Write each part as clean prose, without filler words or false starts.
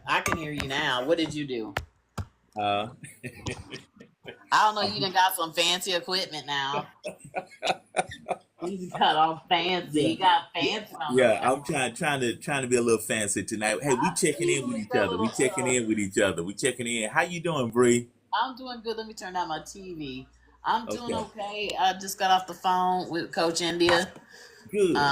I can hear you now. What did you do? Uh, I don't know. You done got some fancy equipment now. You got all fancy. yeah, You got yeah, fancy on the yeah. I'm camera. trying to be a little fancy tonight. Hey, we I checking see in you with with each your other. We little. checking in with each other. We checking in. How you doing, Bree? I'm doing good. Let me turn down my TV. I'm doing Okay, okay. I just got off the phone with Coach India. good.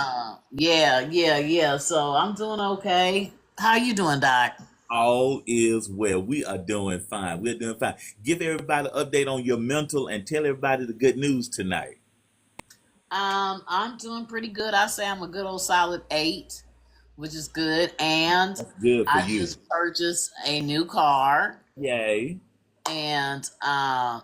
Yeah. So I'm doing okay. How you doing, Doc? All is well. We are doing fine. We're doing fine. Give everybody an update on your mental and tell everybody the good news tonight. I'm doing pretty good. I say I'm a good old solid 8, which is good. And That's good for I you. just purchased a new car, Yay. and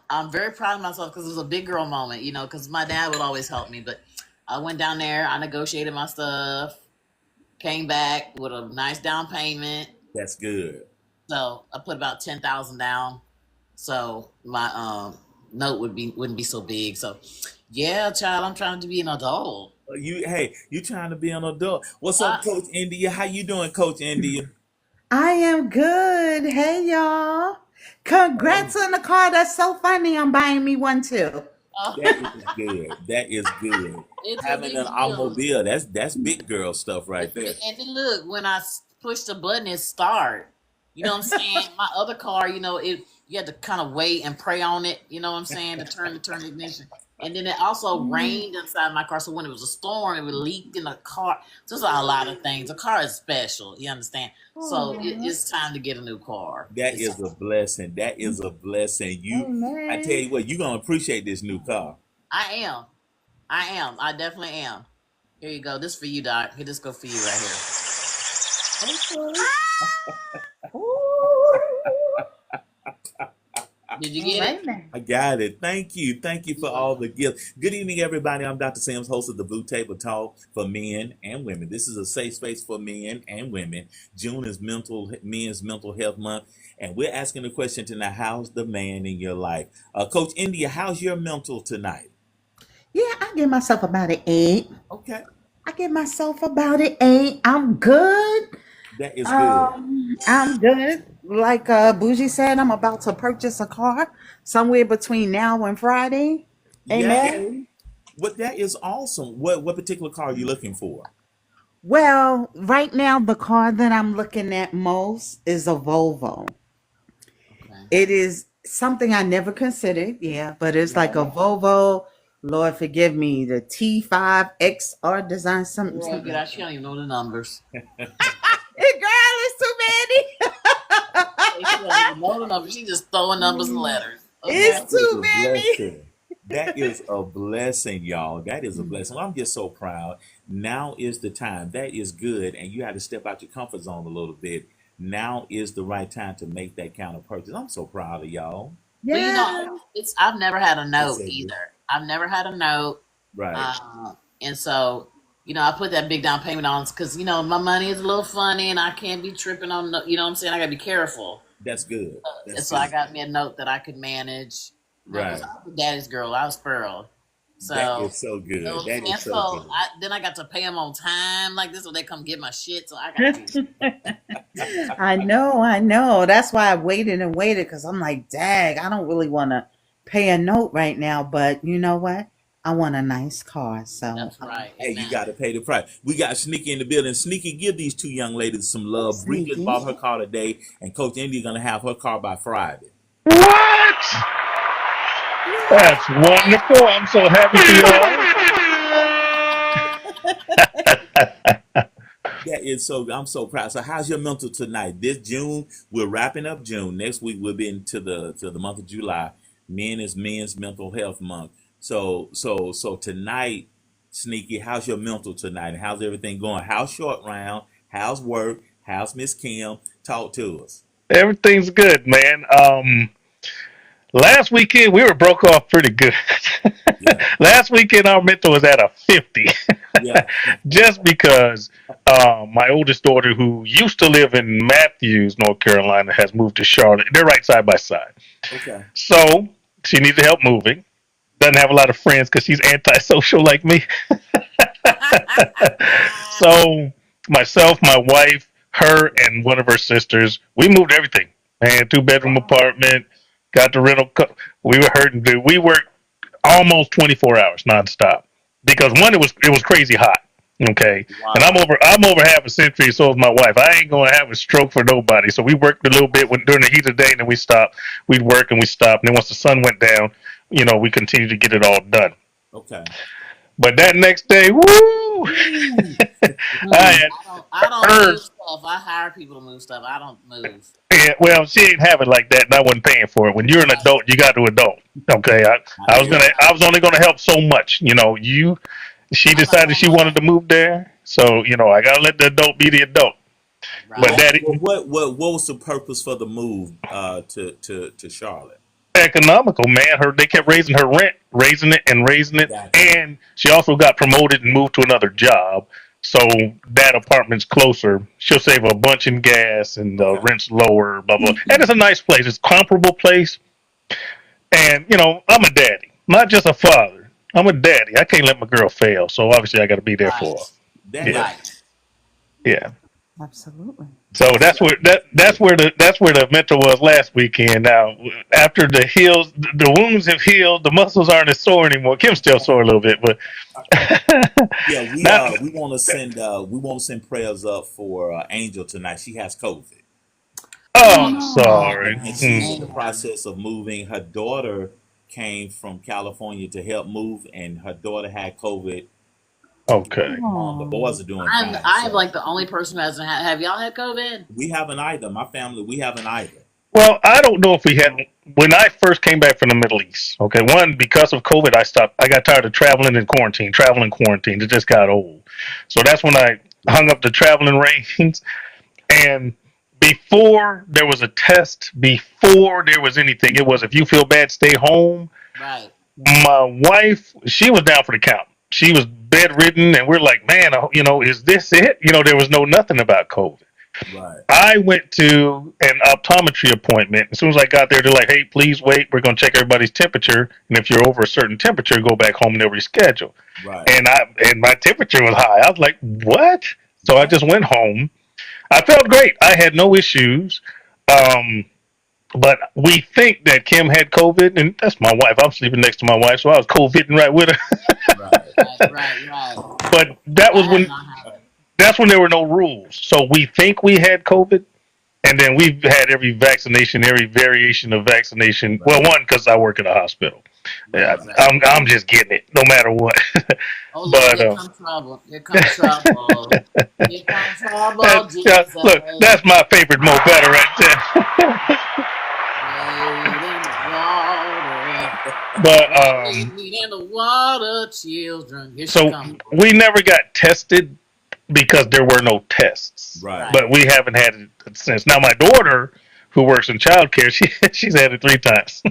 I'm very proud of myself because it was a big girl moment, because my dad would always help me. But I went down there, I negotiated my stuff, came back with a nice down payment. That's good. So I put about 10,000 down, so my note wouldn't be so big. So yeah, child, I'm trying to be an adult. You trying to be an adult. What's Uh, up, Coach India? How you doing, Coach India? I am good. Hey, y'all. Hey, Congrats on the car. That's so funny. I'm buying me one too. that is good. That is good. it's a Having an big deal. automobile, that's big girl stuff right there. And then look, when I push the button, it start. You know what I'm saying? My other car, you had to kind of wait and pray on it. You know what I'm saying? To turn the ignition. And then it also rained inside my car, so when it was a storm, it would leak in the car. So there's a lot of things. The car is special. You understand? So Oh, it's time to get a new car. That It's is a blessing. That is a blessing. I tell amen. you what, you're gonna appreciate this new car. I am. I am. I definitely am. Here you go. This for you, Doc. Here, this go for you right here. Okay. Ooh, Did you all get it? right now. I got it. Thank you. Thank you for Yeah. all the gifts. Good evening, everybody. I'm Dr. Sims, host of the Blue Table Talk for men and women. This is a safe space for men and women. June is men's mental health month, and we're asking the question tonight: how's the man in your life? Coach India, how's your mental tonight? Yeah, I give myself about an 8. Okay, I give myself about an 8. I'm good. that is good. I'm good. Like Bougie said, I'm about to purchase a car somewhere between now and Friday. Amen. Yay! What that is awesome. What particular car are you looking for? Well, right now, the car that I'm looking at most is a Volvo. Okay. It is something I never considered, yeah, but it's like a Right. Volvo. Lord forgive me, the T5XR design, something, Girl, something get like out. She that. don't even know the numbers. Girl, it's too Hey, she don't even know the numbers. She just throwing numbers and many. letters. Okay. That It's is too a many. blessing. That is a blessing, y'all. That is a blessing. I'm just so proud. Now is the time. That is good. And you have to step out your comfort zone a little bit. Now is the right time to make that kind of purchase. I'm so proud of y'all. Well, Yeah. I've never had a It's note so good. either. I've never had a note, Right. and so I put that big down payment on because my money is a little funny, and I can't be tripping on. You know what I'm saying? I gotta be careful. That's good. And That's so I good. got me a note that I could manage. Because Right. I was daddy's girl. I was spoiled. That So is so you know good. what I'm That saying? is so good. Then I got to pay them on time like this, or they come get my shit. So I gotta be. I know. That's why I waited and waited because I'm like, dang, I don't really want to pay a note right now. But you know what? I want a nice car. So, That's right. Hey, you Amen. got to pay the price. We got Sneaky in the building. Sneaky, give these two young ladies some oh, love. Bree just sneaky. bought her car today, and Coach Indy gonna have her car by Friday. What? That's wonderful. I'm so happy for y'all. That is so. I'm so proud. So, how's your mental tonight? This June, we're wrapping up June. Next week, we'll be into the month of July. Men's mental health month. So tonight, Sneaky, how's your mental tonight? How's everything going? How's short round? How's work? How's Miss Kim? Talk to us. Everything's good, man. Last weekend we were broke off pretty good. Yeah, Last weekend our mental was at a 50, yeah. just because my oldest daughter, who used to live in Matthews, North Carolina, has moved to Charlotte. They're right side by side, Okay. so she needs help moving. Doesn't have a lot of friends because she's antisocial like me. So myself, my wife, her and one of her sisters. We moved everything. Man, 2-bedroom apartment, got the rental. We were hurting, dude. We worked almost 24 hours nonstop because one, it was crazy hot. Okay, and Wow. I'm over half a century. So is my wife. I ain't gonna have a stroke for nobody. So we worked a little bit during the heat of the day, and then we stopped. We'd work and we stopped. And then once the sun went down, we continued to get it all done. Okay. But that next day, woo! I had I don't her. move stuff. I hire people to move stuff. I don't move. Yeah, well, she ain't have it like that, and I wasn't paying for it. When you're an Right. adult, you got to adult. Okay, I hear you. I was only gonna help so much. She I'm like, decided she wanted to move there, so I gotta let the adult be the adult. But right. that What was the purpose for the move to Charlotte? economical, man. They kept raising her rent, raising it, Gotcha. and she also got promoted and moved to another job. So that apartment's closer. She'll save a bunch in gas, and the Okay. rent's lower. Blah blah. And it's a nice place. It's a comparable place. And I'm a daddy, not just a father. I'm a daddy. I can't let my girl fail. So obviously, I got to be there for her. That Yeah, Right. yeah. Absolutely. So that's where the mental was last weekend. Now, after the wounds have healed, the muscles aren't as sore anymore. Kim's still sore a little bit, but yeah, now, we want to send prayers up for Angel tonight. She has COVID, oh, I'm Oh, sorry. and she's in the Amen. process of moving. Her daughter came from California to help move, and her daughter had COVID. Okay. The boys are doing fine. I'm So like the only person who hasn't had. Have y'all had COVID? we haven't either. My family, we haven't either. Well, I don't know if we had when I first came back from the Middle East. Okay, one because of COVID, I stopped. I got tired of traveling in quarantine. Traveling quarantine, it just got old. So that's when I hung up the traveling reins. And before there was a test, before there was anything, it was if you feel bad, stay home. Right. My wife, she was down for the count. She was bedridden, and we're like, man, is this it? There was nothing about COVID. Right. I went to an optometry appointment. As soon as I got there, they're like, hey, please wait. We're going to check everybody's temperature. And if you're over a certain temperature, go back home and they'll reschedule. Right. And my temperature was high. I was like, what? So I just went home. I felt great. I had no issues. But we think that Kim had COVID, and that's my wife. I'm sleeping next to my wife, so I was COVIDing right with her. Right. Right. But that was I have when not had it. that's when there were no rules. So we think we had COVID, and then we've had every vaccination, every variation of vaccination. Well, one because I work at a hospital. Yeah, Right. I'm just getting it no matter what. Oh Lord, But here comes trouble. Here comes trouble. Here comes trouble, yeah, Jesus. look, that's my favorite Mo Better right there. But Wade in the water, children. Here she so comes. we never got tested because there were no tests. Right. But we haven't had it since. Now my daughter, who works in childcare, she's had it 3 times.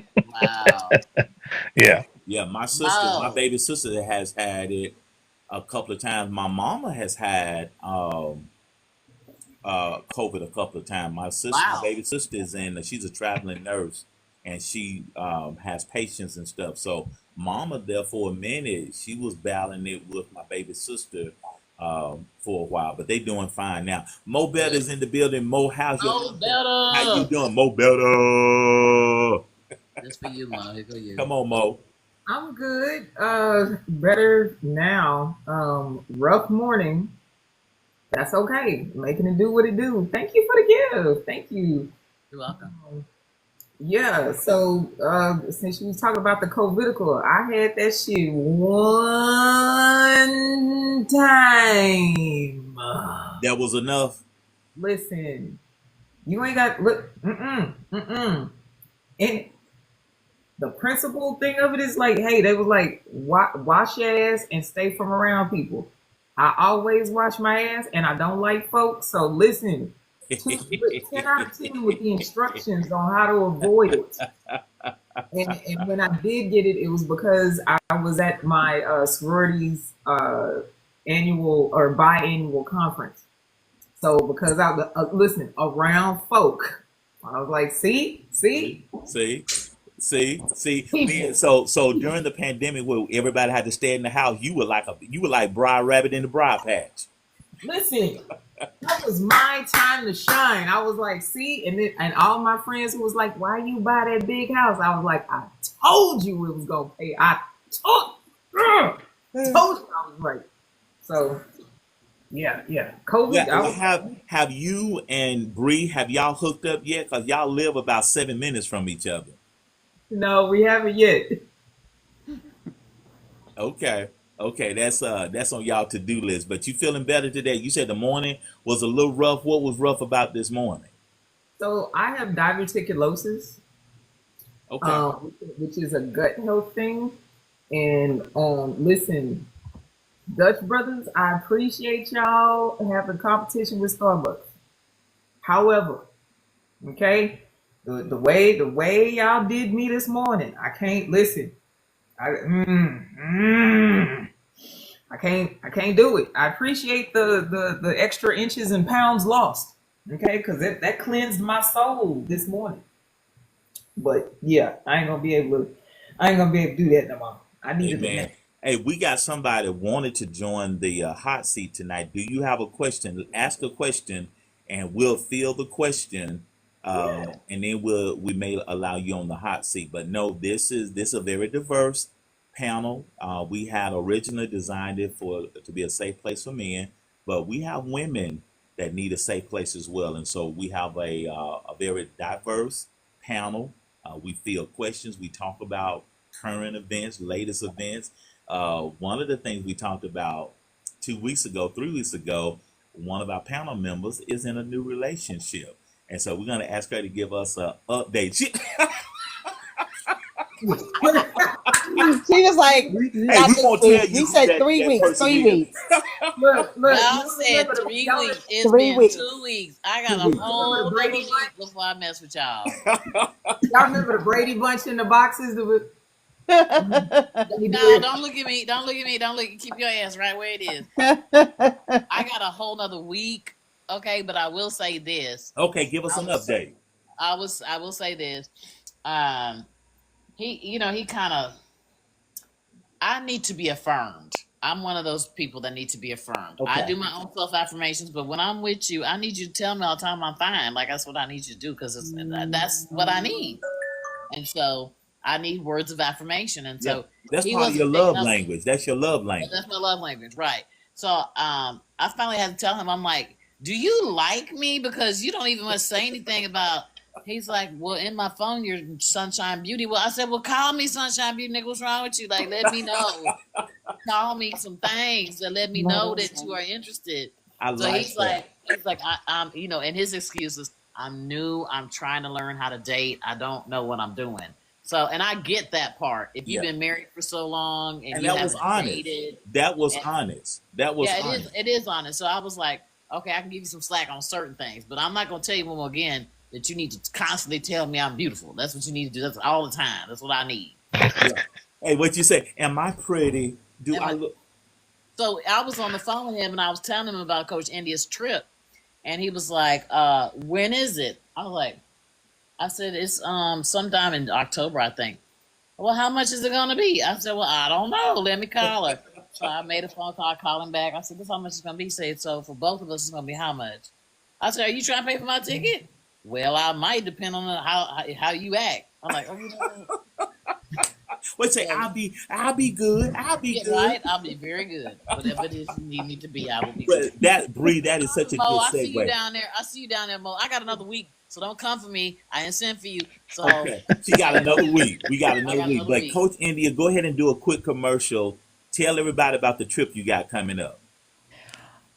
Wow. Yeah. Yeah, my Wow. baby sister has had it a couple of times. My mama has had COVID a couple of times. My Wow. baby sister is she's a traveling nurse, and she has patients and stuff. So mama there for a minute, she was battling it with my baby sister for a while, but they doing fine now. Mo Better is in the building. Mo, how you better. doing? Mo Better. That's for you, Mo. Here go you. Come on, Mo. I'm good. Better now. Rough morning. That's okay. Making it do what it do. Thank you for the gift. Thank you. You're welcome. Yeah. So since you was talking about the COVIDical, I had that shit one time. That was enough. Listen, you ain't got look. And the principal thing of it is like, hey, they was like, wash your ass and stay from around people. I always wash my ass, and I don't like folks. So listen, 10 out of 10 with the instructions on how to avoid it. And when I did get it, it was because I was at my sorority's annual or biannual conference. So because I was listen around folk, I was like, see. See. Man, so during the pandemic, where everybody had to stay in the house, you were like Briar Rabbit in the briar patch. Listen, That was my time to shine. I was like, see, and all my friends who was like, why you buy that big house? I was like, I told you it was gonna pay. Told you I was right. So yeah. COVID. Yeah, well, have you and Bree, have y'all hooked up yet? Cause y'all live about 7 minutes from each other. No, we haven't yet. Okay. Okay, that's on y'all to-do list. But you feeling better today? You said the morning was a little rough. What was rough about this morning? So I have diverticulosis, Okay. which is a gut health thing. And listen, Dutch brothers, I appreciate y'all having competition with Starbucks. However, okay, the way y'all did me this morning, I can't listen. I can't do it. I appreciate the extra inches and pounds lost. Okay, because that cleansed my soul this morning. But yeah, I ain't gonna be able to do that no more. I Hey needed a man. nap. Hey, we got somebody that wanted to join the hot seat tonight. Do you have a question? Ask a question, and we'll field the question, Yeah. and then we may allow you on the hot seat. But no, this is a very diverse panel. We had originally designed it for to be a safe place for men, but we have women that need a safe place as well, and so we have a very diverse panel. We field questions. We talk about current events, latest events. One of the things we talked about 2 weeks ago, 3 weeks ago, one of our panel members is in a new relationship. And so we're going to ask her to give us an update. She was like, Hey, not we this won't tell week. you We who said that, three that weeks. person 3 weeks. is. Look, Y'all you said remember the 3 weeks. It's 3 weeks. been 2 weeks. I got 2 weeks. a You remember the whole nother Brady Bunch? week before I mess with y'all. Y'all remember the Brady Bunch in the boxes? You do No, it. don't look at me. Don't look at me. Don't look. Keep your ass right where it is. I got a whole nother week. Okay, but I will say this. Okay, give us I an was. update. I will say this. Um, he kind of. I need to be affirmed. I'm one of those people that need to be affirmed. I Okay. do my own self affirmations, but when I'm with you, I need you to tell me all the time I'm fine. Like that's what I need you to do because that's what I need. And so I need words of affirmation. And Yeah, so that's he part of your wasn't picking love up. language. That's your love language. That's my love language, right? So I finally had to tell him, I'm like, do you like me? Because you don't even want to say anything about. He's like, well, in my phone, you're Sunshine Beauty. Well, I said, well, call me Sunshine Beauty, nigga. What's wrong with you? Like, let me know. Call me some things and let me know that you are interested. I So like that. he's like, and his excuses. I'm new. I'm trying to learn how to date. I don't know what I'm doing. So, and I get that part. If you've Yeah. been married for so long and And you that was haven't honest. dated, That was and honest. That was yeah, honest. it is honest. So I was like, okay, I can give you some slack on certain things, but I'm not gonna tell you one more again that you need to constantly tell me I'm beautiful. That's what you need to do. That's all the time. That's what I need. Yeah. Hey, what you say? Am I pretty? Do Am I I, look? so I was on the phone with him and I was telling him about Coach India's trip, and he was like, when is it? I was like, I said it's sometime in October, I think. Well, how much is it gonna be? I said, well, I don't know. Let me call her. So I made a phone call, I called him back. I said, this is how much it's gonna be. He said, so for both of us, it's gonna be how much? I said, are you trying to pay for my ticket? Well, I might, depend on how you act. I'm like, oh, you know, What say? so I'll be good. I'll be yeah, good. right. I'll be very good. Whatever it is you need me to be, I will be good. But that Bree, that is such a Mo, good I see you segue. down there. I see you down there, Mo. I got another week, so don't come for me. I ain't sent for you. So Okay, she got another week. We got I another got week. another But week. Coach India, go ahead and do a quick commercial. Tell everybody about the trip you got coming up.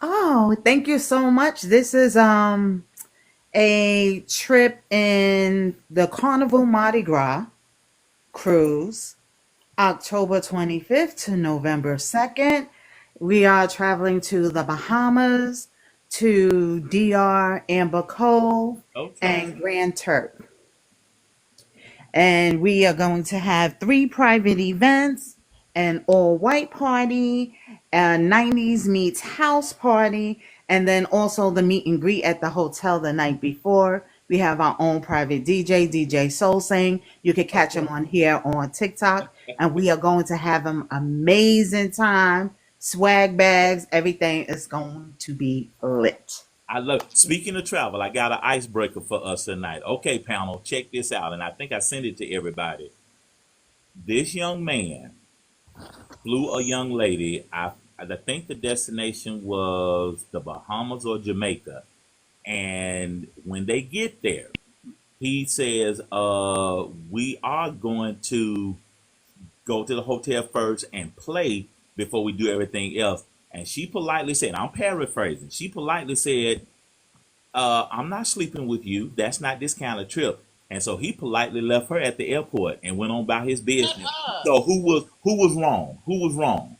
Oh, thank you so much. This is a trip in the Carnival Mardi Gras cruise, October 25th to November 2nd. We are traveling to the Bahamas, to DR Amber Cove, Okay. and Grand Turk. And we are going to have 3 private events: an all white party, a 90s meets house party, and then also the meet and greet at the hotel the night before. We have our own private DJ, DJ Soul Sing. You can catch him Okay. on here on TikTok. And we are going to have an amazing time. Swag bags, everything is going to be lit. I love. Speaking of travel, I got an icebreaker for us tonight. Okay, panel, check this out, and I think I sent it to everybody. This young man flew a young lady. I think the destination was the Bahamas or Jamaica, and when they get there, he says, "We are going to go to the hotel first and play before we do everything else." And she politely said, I'm paraphrasing, she politely said, I'm not sleeping with you. That's not this kind of trip. And so he politely left her at the airport and went on about his Shut business. up. So who was wrong? Who was wrong?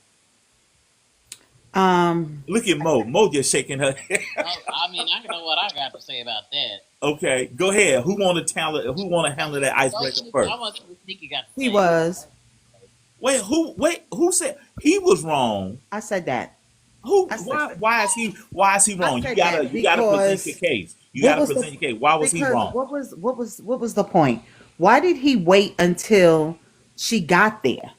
Um, Look at Mo. Mo just shaking her head. Oh, I mean, I know what I got to say about that. Okay, go ahead. Who want to tell it? Who want to handle that Go, icebreaker Sneaky. first? I want to see what Sneaky got to he say. was. Wait, who said he was wrong? I said that. Who? I said Why? that. Why is he I wrong? You said gotta that you gotta present because your case. You what gotta was present the your case. Why was he because wrong? what was the point? Why did he wait until she got there?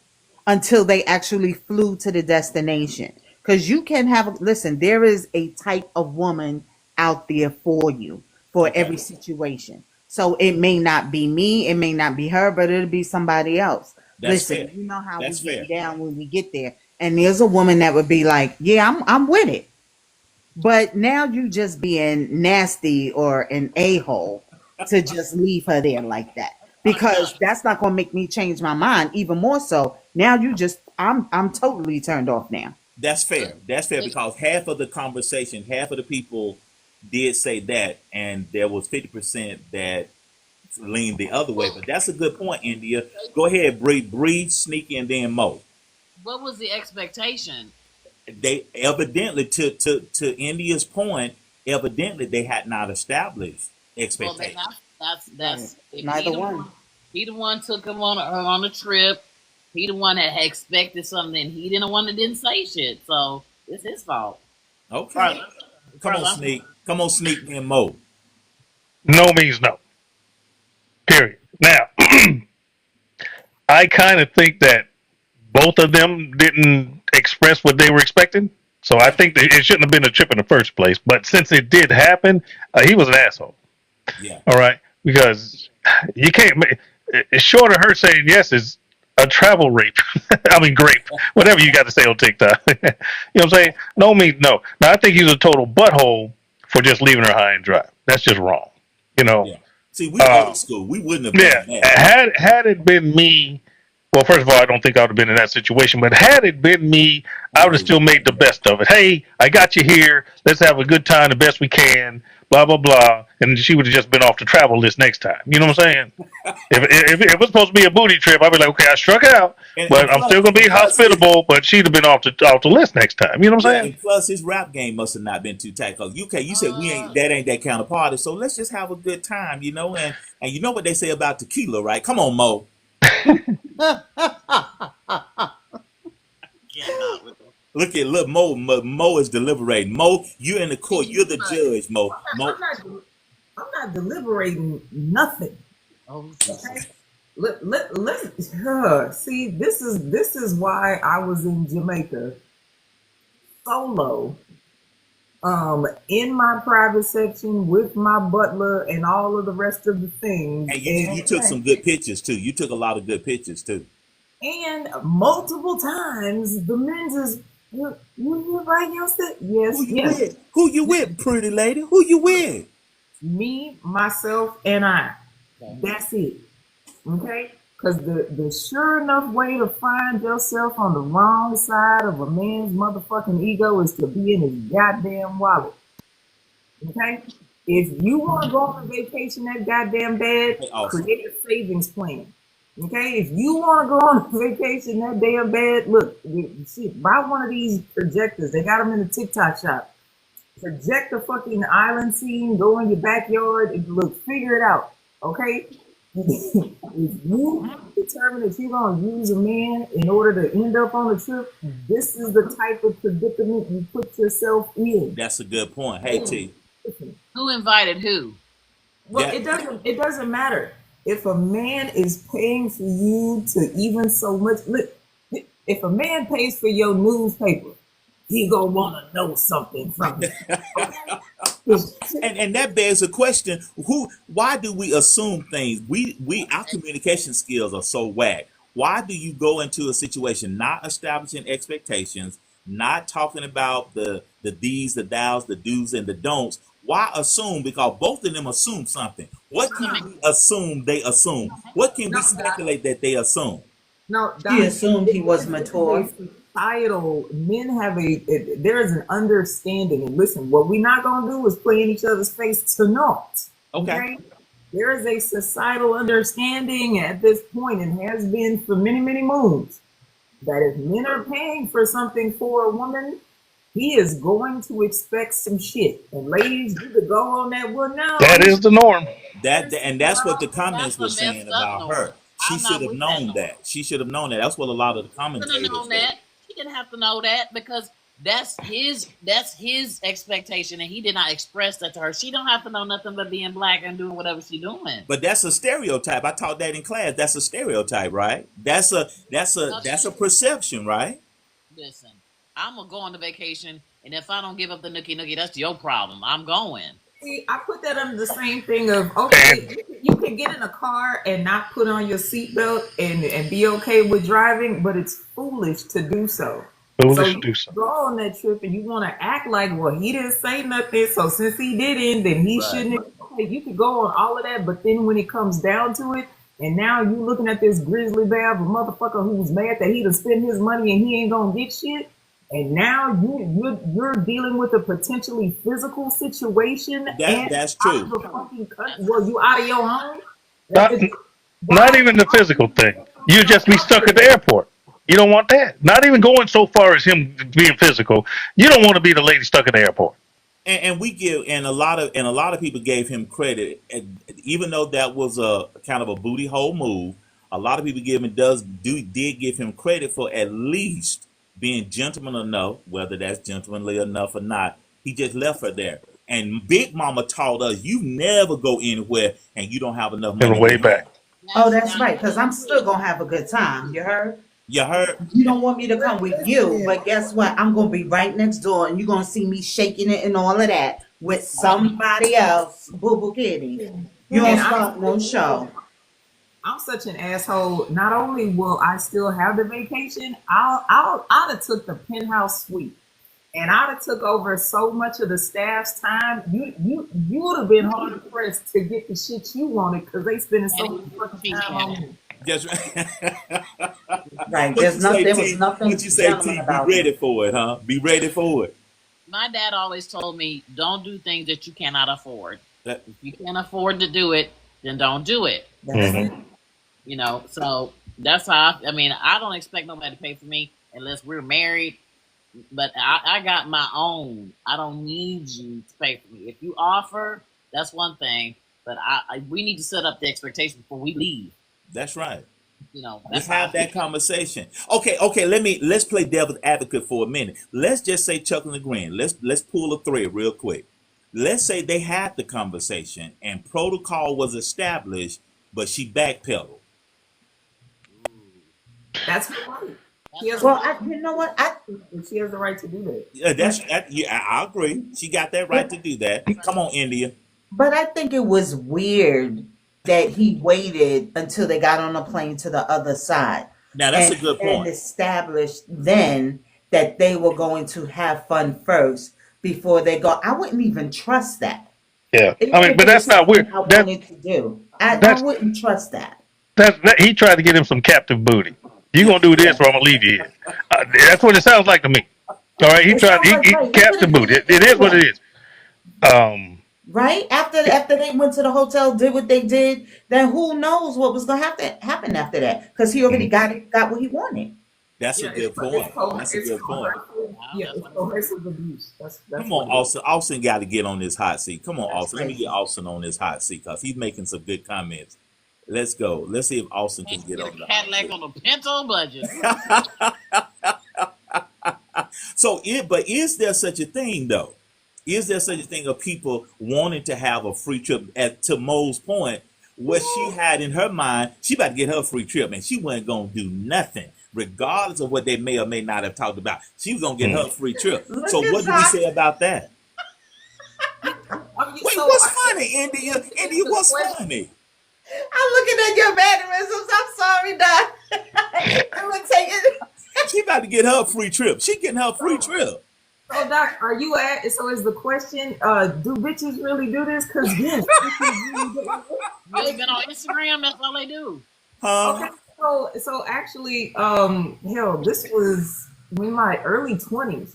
Until they actually flew to the destination? Because you can listen, there is a type of woman out there for you for Okay, every situation. So it may not be me, it may not be her, but it'll be somebody else. that's Listen, fair. you know how we That's fair. get down when we get there. And there's a woman that would be like, yeah, I'm with it. But now you just being nasty or an a-hole to just leave her there like that. Because that's not gonna make me change my mind even more so. Now you just I'm totally turned off now. That's fair. That's fair It, because half of the conversation, half of the people did say that, and there was 50% that leaned the other way. well, But that's a good point, India. Go ahead, breathe, Sneaky, and then Mo. what was the expectation? They evidently, to India's point, evidently they had not established Well, then expectations. Right. that's if Neither one. he the one took him on a trip. He the one that had expected something. He didn't one that didn't say shit. So it's his fault. As far as, Okay, as far come as on, I'm Sneak. Come on, Sneak, and Mo. No means no. Period. Now, I kind of think that both of them didn't express what they were expecting. So I Okay, think that it shouldn't have been a trip in the first place. But since it did happen, he was an asshole. yeah, All right, because you can't. It's short of her saying yes is a travel rape. I mean, grape, whatever you got to say on TikTok. You know what I'm saying? No means no. Now I think he's a total butthole for just leaving her high and dry. That's just wrong. You know. yeah. See, we Uh, old school. We wouldn't have yeah. done that. Had it been me, well, first of all, I don't think I would have been in that situation. But had it been me, I I would have agree with still you. made the best of it. Hey, I got you here. Let's have a good time, the best we can. Blah blah blah. And she would have just been off the travel list next time. You know what I'm saying? If it was supposed to be a booty trip, I'd be like, okay, I struck out, And but I'm still plus, gonna be hospitable. But she'd have been off the list next time. You know what I'm yeah, saying? and plus his rap game must have not been too tight. Cause UK, you said we uh, ain't that kind of party. So let's just have a good time, you know. And you know what they say about tequila, right? Come on, Mo. cannot with them. Look, Mo is deliberating. Mo, you're in the court. You're the But judge, Mo. Mo, I'm not deliberating nothing. oh Okay. Jesus. See, this is why I was in Jamaica solo, in my private section with my butler and all of the rest of the things, and you took some good pictures too. You took a lot of good pictures too. and multiple times the men's is you right yourself. Yes, Who you yes. with? Who you with, pretty lady? Who you with? Me, myself, and I. Okay. That's it. Okay? Because the sure enough way to find yourself on the wrong side of a man's motherfucking ego is to be in his goddamn wallet. Okay? If you want to go on a vacation that goddamn bad, Okay, awesome. create a savings plan. Okay? If you want to go on a vacation that damn bad, look, shit, buy one of these projectors. They got them in the TikTok shop. Project the fucking island scene, go in your backyard, and look, figure it out. Okay? If you determine that you're going to use a man in order to end up on a trip, this is the type of predicament you put yourself in. That's a good point. Hey T. Who invited who? Well, That it doesn't matter. If a man is paying for you to even so much, look, if a man pays for your newspaper, he gonna want to know something from me. And that begs a question: why do we assume things? Our communication skills are so whack. Why do you go into a situation not establishing expectations, not talking about the these, the thous, the do's, and the don'ts? Why assume? Because both of them assume something. What can we assume they assume? What can we No, speculate that they assume? no, He Doc, assumed he was mature. societal men have there is an understanding. And listen, what we're not gonna do is play in each other's face to naught. Okay. There is a societal understanding at this point, and has been for many, many moons, that if men are paying for something for a woman, he is going to expect some shit. And ladies, you could go on that one now. That is the norm. And that's what the comments That's were a saying messed up about norm. her. She I'm should not have with that known norm. that. She should have known that. That's what a lot of the She couldn't have commentators known said. that. She didn't have to know that because that's his expectation, and he did not express that to her. She don't have to know nothing but being black and doing whatever she doing. But that's a stereotype. I taught that in class. That's a stereotype, right? That's a perception, right? Listen, I'm gonna go on the vacation, and if I don't give up the nookie, that's your problem. I'm going. See, I put that under the same thing of, okay, you can get in a car and not put on your seatbelt and be okay with driving, but it's foolish to do so. Foolish So to do so. you go on that trip and you want to act like, well, he didn't say nothing, so since he didn't, then he Right. shouldn't. Okay, you could go on all of that, but then when it comes down to it, and now you looking at this grizzly bear of a motherfucker who's mad that he done spent his money and he ain't gonna get shit. And now you're dealing with a potentially physical situation. That's out of true. the fucking country. Well, you out of your home. Not, not even the physical thing. You just be stuck at the airport. You don't want that. Not even going so far as him being physical. You don't want to be the lady stuck at the airport. And we give a lot of people gave him credit, and even though that was a kind of a booty hole move. A lot of people did give him credit for at least being gentleman enough, whether that's gentlemanly enough or not. He just left her there. And Big Mama taught us you never go anywhere and you don't have enough money. Never way back. Oh, that's right, because I'm still going to have a good time. You heard? You heard? You don't want me to come with you, but guess what? I'm going to be right next door, and you're going to see me shaking it and all of that with somebody else. Boo Boo Kitty. You don't start no show. I'm such an asshole. Not only will I still have the vacation, I'd have took the penthouse suite, and I'd have took over so much of the staff's time. You would have been hard pressed to get the shit you wanted because they spending so much fucking time on me. That's right. Right. There was nothing What you say, gentleman T? Be about it. ready for it, huh? Be ready for it. My dad always told me, don't do things that you cannot afford. That- If you can't afford to do it, then don't do it. That's Mhm. it. You know, so that's how I don't expect nobody to pay for me unless we're married. But I got my own. I don't need you to pay for me. If you offer, that's one thing. But we need to set up the expectation before we leave. That's right. You know, Let's that's how have that conversation. Okay. Let's play devil's advocate for a minute. Let's just say Chuck and Green. Let's pull a thread real quick. Let's say they had the conversation and protocol was established, but she backpedaled. That's her right. She has, Well, you know what? she has the right to do that. Yeah, I agree. She got that right to do that. Come on, India. But I think it was weird that he waited until they got on a plane to the other side. Now that's and, a good and point. established then that they were going to have fun first before they go. I wouldn't even trust that. Yeah. Even I mean, if but it that's was not weird. something I wanted to do. I that's- wouldn't trust that. He tried to get him some captive booty. You gonna do this, or I'm gonna leave you here. That's what it sounds like to me. All right, he It tried. sounds He like captive booty. It is what it is. Right after they went to the hotel, did what they did, then who knows what was going to happen after that? Because he already got what he wanted. That's a good point. That's a good point. Yeah, it's coercive abuse. That's Come what on, it is. Austin. Austin got to get on this hot seat. Come on, That's Austin. Let me crazy. get Austin on this hot seat because he's making some good comments. Let's go. Let's see if Austin can get on the hot Cadillac seat. on a Pinto budget. So, but is there such a thing though? Is there such a thing of people wanting to have a free trip? To Mo's point, what she had in her mind, she about to get her free trip, and she wasn't gonna do nothing regardless of what they may or may not have talked about. She was gonna get her free trip. Look So at what do we that. say about that? I mean, Wait, so what's I- funny, India? India, the what's question- funny? I'm looking at your mannerisms. I'm sorry, Doc. I'm gonna take it. She about to get her free trip. She getting her free trip. So Doc, are you at? So is the question? Do bitches really do this? Because yes, bitches really do. Really been on Instagram? That's all they do. Okay, so actually, hell, this was in my early 20s.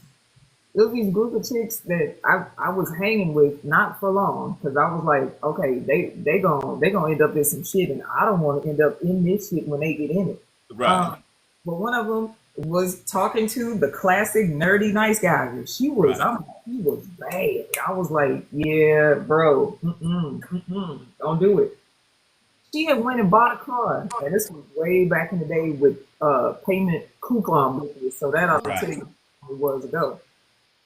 There was these group of chicks that I was hanging with, not for long, because I was like, okay, they gonna end up in some shit, and I don't want to end up in this shit when they get in it. Right. But one of them was talking to the classic nerdy nice guy. And she was, Right. he was bad. I was like, yeah, bro, don't do it. She had went and bought a car, and this was way back in the day with payment coupon booklets, so that I'll tell you how it was ago.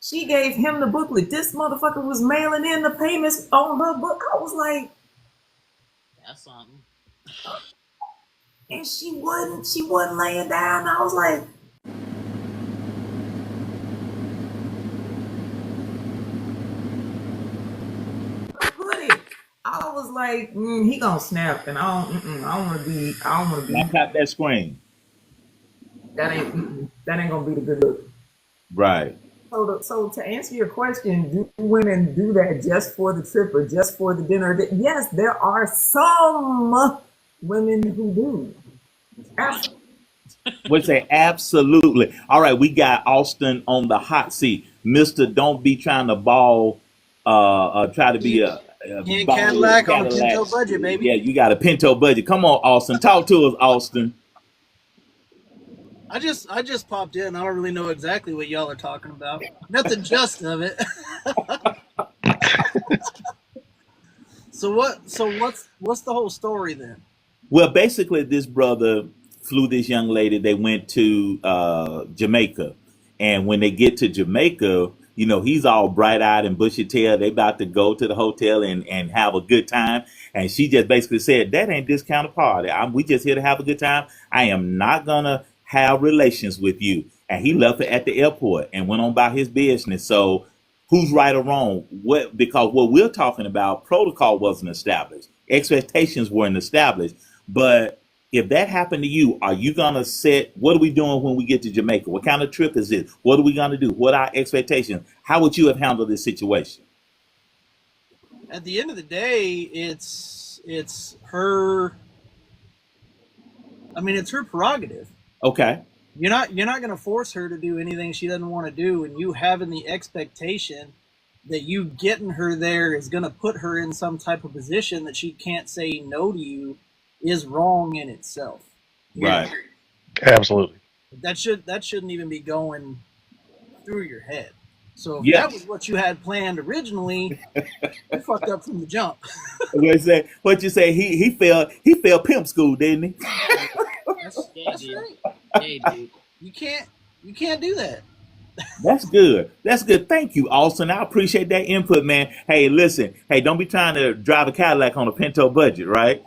She gave him the booklet. This motherfucker was mailing in the payments on her book. I was like, That's something. and she wasn't laying down. I was like, put it. I was like, he gonna snap, and I don't want to be. Knock out that screen. That ain't gonna be the good look. Right. So to answer your question, do women do that just for the trip or just for the dinner? Yes, there are some women who do. Absolutely. Would say absolutely. All right, we got Austin on the hot seat. Mister, don't be trying to ball, try to be a Can't ball Cadillac on a Cadillac. Pinto budget, baby. Yeah, you got a Pinto budget. Come on, Austin. Talk to us, Austin. I just popped in. I don't really know exactly what y'all are talking about. Not the gist of it. So what's the whole story then? Well, basically, this brother flew this young lady. They went to Jamaica, and when they get to Jamaica, you know, he's all bright-eyed and bushy-tailed. They about to go to the hotel and have a good time. And she just basically said, that ain't discounted party. We just here to have a good time. I am not going to have relations with you. And he left her at the airport and went on about his business. So who's right or wrong? Because what we're talking about, protocol wasn't established. Expectations weren't established. But if that happened to you, are you going to set, what are we doing when we get to Jamaica? What kind of trip is this? What are we going to do? What are our expectations? How would you have handled this situation? At the end of the day, it's her. I mean, it's her prerogative. Okay. You're not going to force her to do anything she doesn't want to do, and you having the expectation that you getting her there is going to put her in some type of position that she can't say no to you is wrong in itself. Right. Absolutely. That shouldn't even be going through your head. So if Yeah. that was what you had planned originally, you fucked up from the jump. What you say? He failed pimp school, didn't he? Yeah, dude. Yeah, dude. You can't do that. That's good. That's good. Thank you, Austin. I appreciate that input, man. Hey, listen. Hey, don't be trying to drive a Cadillac on a Pinto budget, right?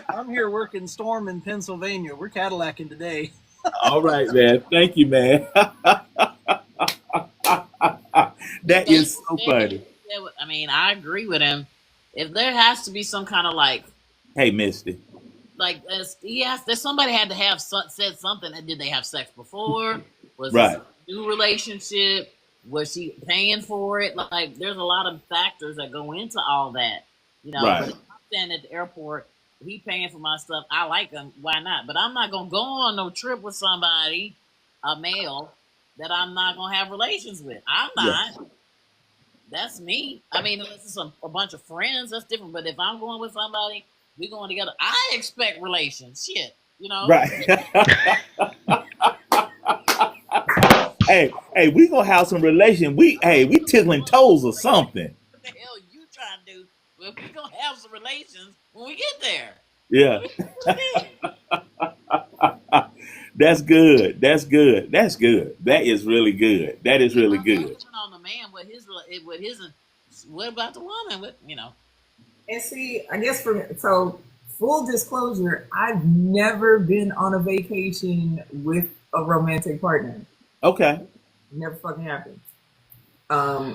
I'm here working Storm in Pennsylvania. We're Cadillacing today. All right, man. Thank you, man. That is so funny. I mean, I agree with him. If there has to be some kind of Hey, Misty. there's somebody had to have said something. Did they have sex before? Was Right. this a new relationship? Was she paying for it? Like, there's a lot of factors that go into all that. You know, Right. but if I'm standing at the airport, he paying for my stuff. I like him. Why not? But I'm not gonna go on no trip with somebody, a male, that I'm not gonna have relations with. I'm not. That's me. I mean, unless it's a bunch of friends, that's different. But if I'm going with somebody, we going together. I expect relations. Shit, you know. Right. Hey, we gonna have some relation. We tickling toes or something. What the hell you trying to do? Well, we gonna have some relations when we get there. Yeah. That's good. That's good. That's good. That is really good. That is really good. On the man, what about the woman? And see, I guess for full disclosure, I've never been on a vacation with a romantic partner. Okay. Never fucking happened.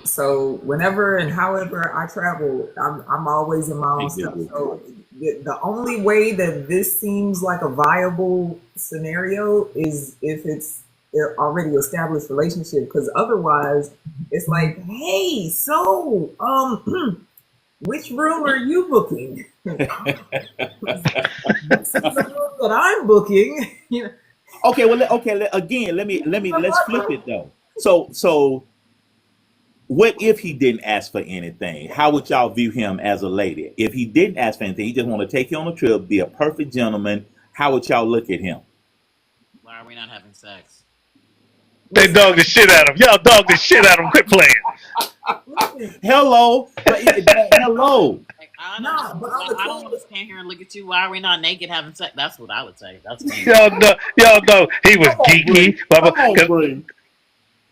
So whenever and however I travel, I'm always in my own stuff. So the only way that this seems like a viable scenario is if it's an already established relationship, because otherwise it's like, hey, so which room are you booking? This is the room that I'm booking. You know. Okay, well, again, let's flip it though. So, what if he didn't ask for anything? How would y'all view him as a lady? If he didn't ask for anything, he just want to take you on a trip, be a perfect gentleman. How would y'all look at him? Why are we not having sex? They dog the shit out of him. Y'all dog the shit out of him. Quit playing. Hello, hello. Like, I Nah, don't, but on the I don't cool- want to stand here and look at you. Why are we not naked having sex? That's what I would say. That's me. Y'all know he was geeky.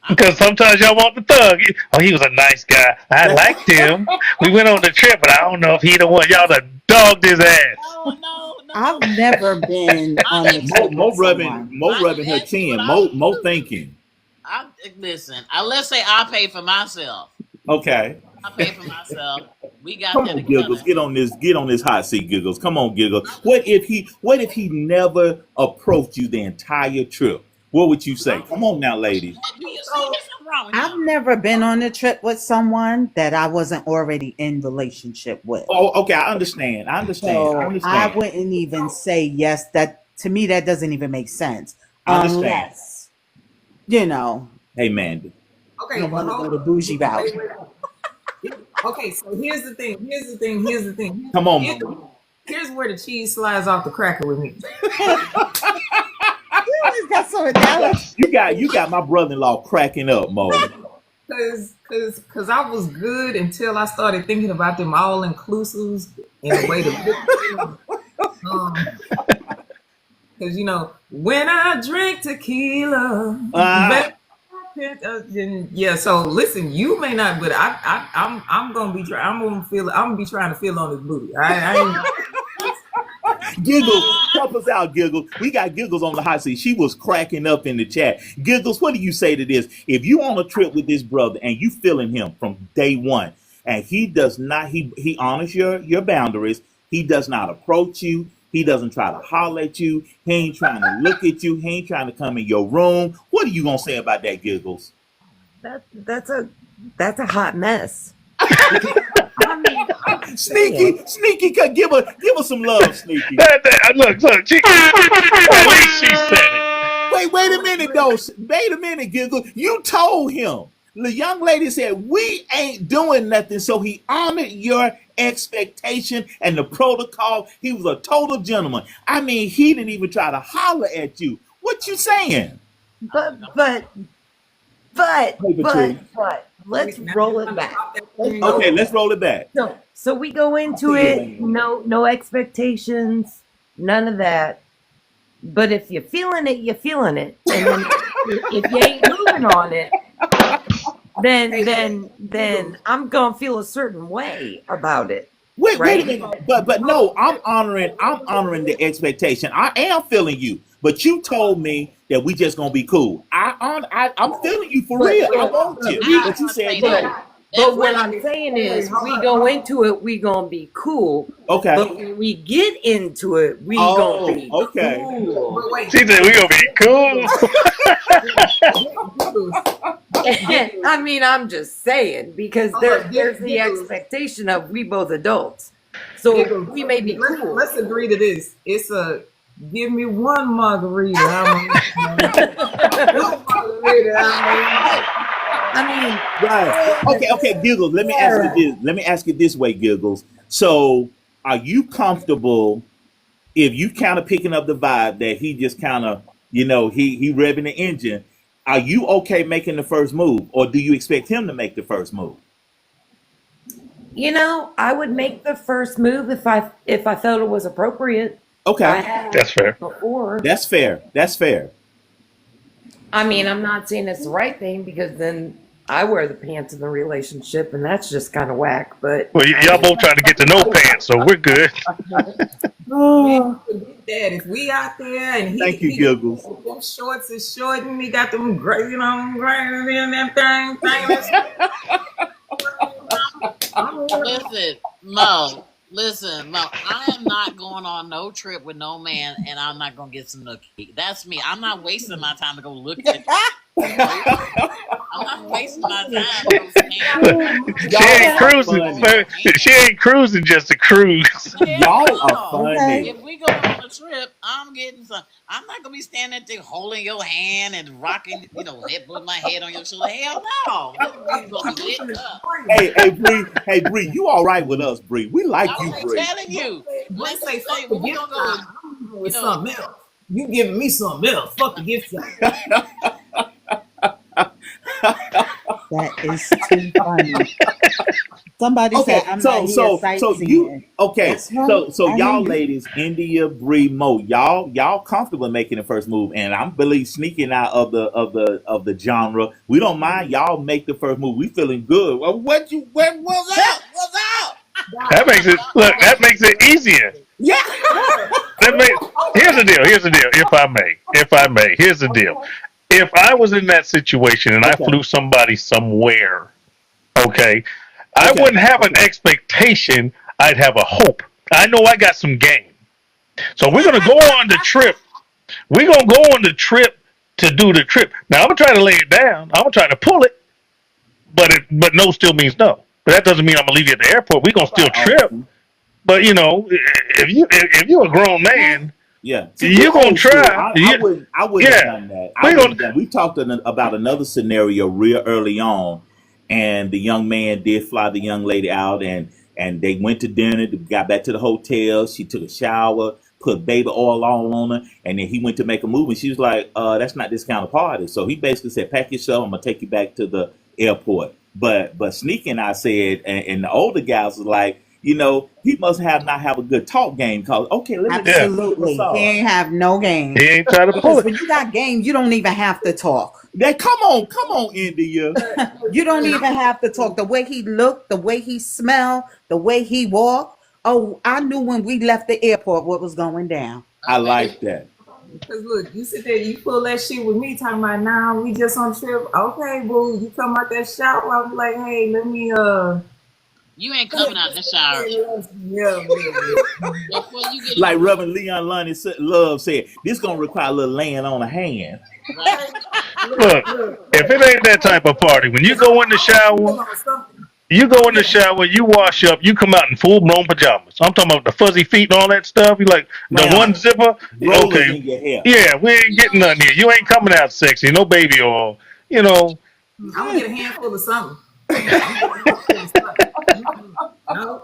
Because sometimes y'all want the thug. Oh, he was a nice guy. I liked him. We went on the trip, but I don't know if he the one y'all done dogged his ass. No. I've never been on a trip Mo with rubbing someone. her chin. Mo thinking. Listen. Let's say I pay for myself. Okay. I pay for myself. We got Come that on, together. Giggles. Get on this hot seat, Giggles. Come on, Giggles. What if he never approached you the entire trip? What would you say? Come on now, ladies. Do you see there's something wrong with I've him? never been on a trip with someone that I wasn't already in relationship with. Oh, okay. I understand. So I wouldn't even say yes. That to me, that doesn't even make sense. I understand. Unless, you know, Hey, Mandy. Okay, I want to go the bougie route. Okay, so here's the thing. Come on, Mo. Here's where the cheese slides off the cracker with me. You always got so jealous. You got my brother-in-law cracking up, Mo. Cause I was good until I started thinking about them all inclusives in a way to because when I drink tequila, yeah. So listen, you may not, but I'm gonna be trying. I'm gonna be trying to feel on his booty. I ain't. Giggles, help us out, Giggles. We got Giggles on the hot seat. She was cracking up in the chat. Giggles, what do you say to this? If you on a trip with this brother and you feeling him from day one, and he does not, he honors your boundaries. He does not approach you. He doesn't try to holler at you. He ain't trying to look at you. He ain't trying to come in your room. What are you gonna say about that, Giggles? That's a hot mess. Sneaky, give her some love, Sneaky. Look, at least she said it. Wait a minute, though. Wait a minute, Giggle. You told him. The young lady said, we ain't doing nothing, so he honored your expectation and the protocol. He was a total gentleman. I mean, he didn't even try to holler at you. What you saying? But let's roll it back. Okay, let's roll it back. So we go into it, no expectations, none of that. But if you're feeling it, you're feeling it. And then if you ain't moving on it, then I'm gonna feel a certain way about it. Wait a minute. But no, I'm honoring the expectation. I am feeling you. But you told me that we just gonna be cool. I'm feeling you for real. I want you. But you said no. But what I'm saying is, we go into it, we gonna be cool. Okay. But when we get into it, we gonna be cool. She said we gonna be cool. I mean, I'm just saying, because there's the expectation of we both adults, so we may be cool. Let's agree to this. It's a give me one margarita. Right. Okay, Giggles. Let me ask you this way, Giggles. So, are you comfortable if you kind of picking up the vibe that he just kind of, he revving the engine? Are you okay making the first move, or do you expect him to make the first move? I would make the first move if I felt it was appropriate. Okay, that's fair. Before. That's fair. I mean, I'm not saying it's the right thing, because then I wear the pants in the relationship, and that's just kind of whack. But Well, y'all both trying to get to know pants, so we're good. Man, forget that. If we out there and Thank you, he Giggles. them shorts is short and he got them great, you know, grinding in that Listen, Mo, I am not going on no trip with no man, and I'm not gonna get some nookie. That's me. I'm not wasting my time to go look at. I'm not wasting my time to go stand. She Y'all ain't are cruising. funny. She ain't cruising just to cruise. Y'all are No. funny. If we go on a trip, I'm getting some. I'm not gonna be standing there holding your hand and rocking, putting my head on your shoulder. Hell no. We gonna be lit up. Hey, Bree, you all right with us, Bree? We like you, I'm Bree. telling you. Let's say Let's say fuck the we gift gonna shop. go. I'm going with something else. You giving me something else. Fuck the gift shop. That is too funny. Somebody Okay, said I'm so not here so sightseeing. you okay? That's right. So I y'all hear you. ladies, India, Bree, Mo, y'all comfortable making the first move, and I'm believe sneaking out of the genre. We don't mind y'all make the first move. We feeling good. Well, what's up? What's up? That makes it look. That makes it easier. Yeah. Here's the deal. Here's the deal. If I may, here's the deal. If I was in that situation and I Okay. flew somebody somewhere, okay, I Okay. wouldn't have an expectation. I'd have a hope. I know I got some game. So we're gonna go on the trip. We're gonna go on the trip to do the trip. Now I'm gonna try to lay it down. I'm gonna try to pull it, but no still means no. But that doesn't mean I'm gonna leave you at the airport. We're gonna still trip. Awesome. But if you're a grown man, Yeah. See, you're we're gonna old school. try. I wouldn't have Yeah, done that. we I wouldn't have gonna. done. We talked about another scenario real early on, and the young man did fly the young lady out, and they went to dinner. Got back to the hotel. She took a shower, put baby oil all on her, and then he went to make a move, and she was like, "That's not this kind of party." So he basically said, "Pack yourself. I'm gonna take you back to the airport." But sneaking, I said, and the older guys was like, he must not have a good talk game. Cause okay, let me Yeah, Absolutely. what's He up. ain't have no game. he ain't trying to pull Because it. when you got game, you don't even have to talk. Come on, India. You don't even have to talk. The way he looked, the way he smelled, the way he walked. Oh, I knew when we left the airport what was going down. I like that. Cause look, you sit there, you pull that shit with me talking about now we just on trip. Okay, boo, you come out that shower. I was like, hey, let me You ain't coming out in the shower. yeah. Before you get in Like the Reverend Leon Love said, this gonna require a little laying on a hand. right. Look, if it ain't that type of party, when you go in the shower, Something. you wash up, you come out in full blown pajamas. I'm talking about the fuzzy feet and all that stuff. You like the Wow. one zipper. Rollers Okay, in your hair. yeah, we ain't getting nothing here. You ain't coming out sexy, no baby oil. I'm gonna get a handful of something. No.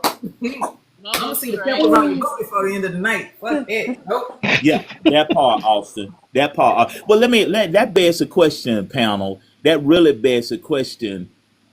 No, I'm gonna see the straight. pimples on your booty before the end of the night. Fuck it. Nope. Yeah, that part, Austin. That part. Well, that begs a question, panel. That really begs a question.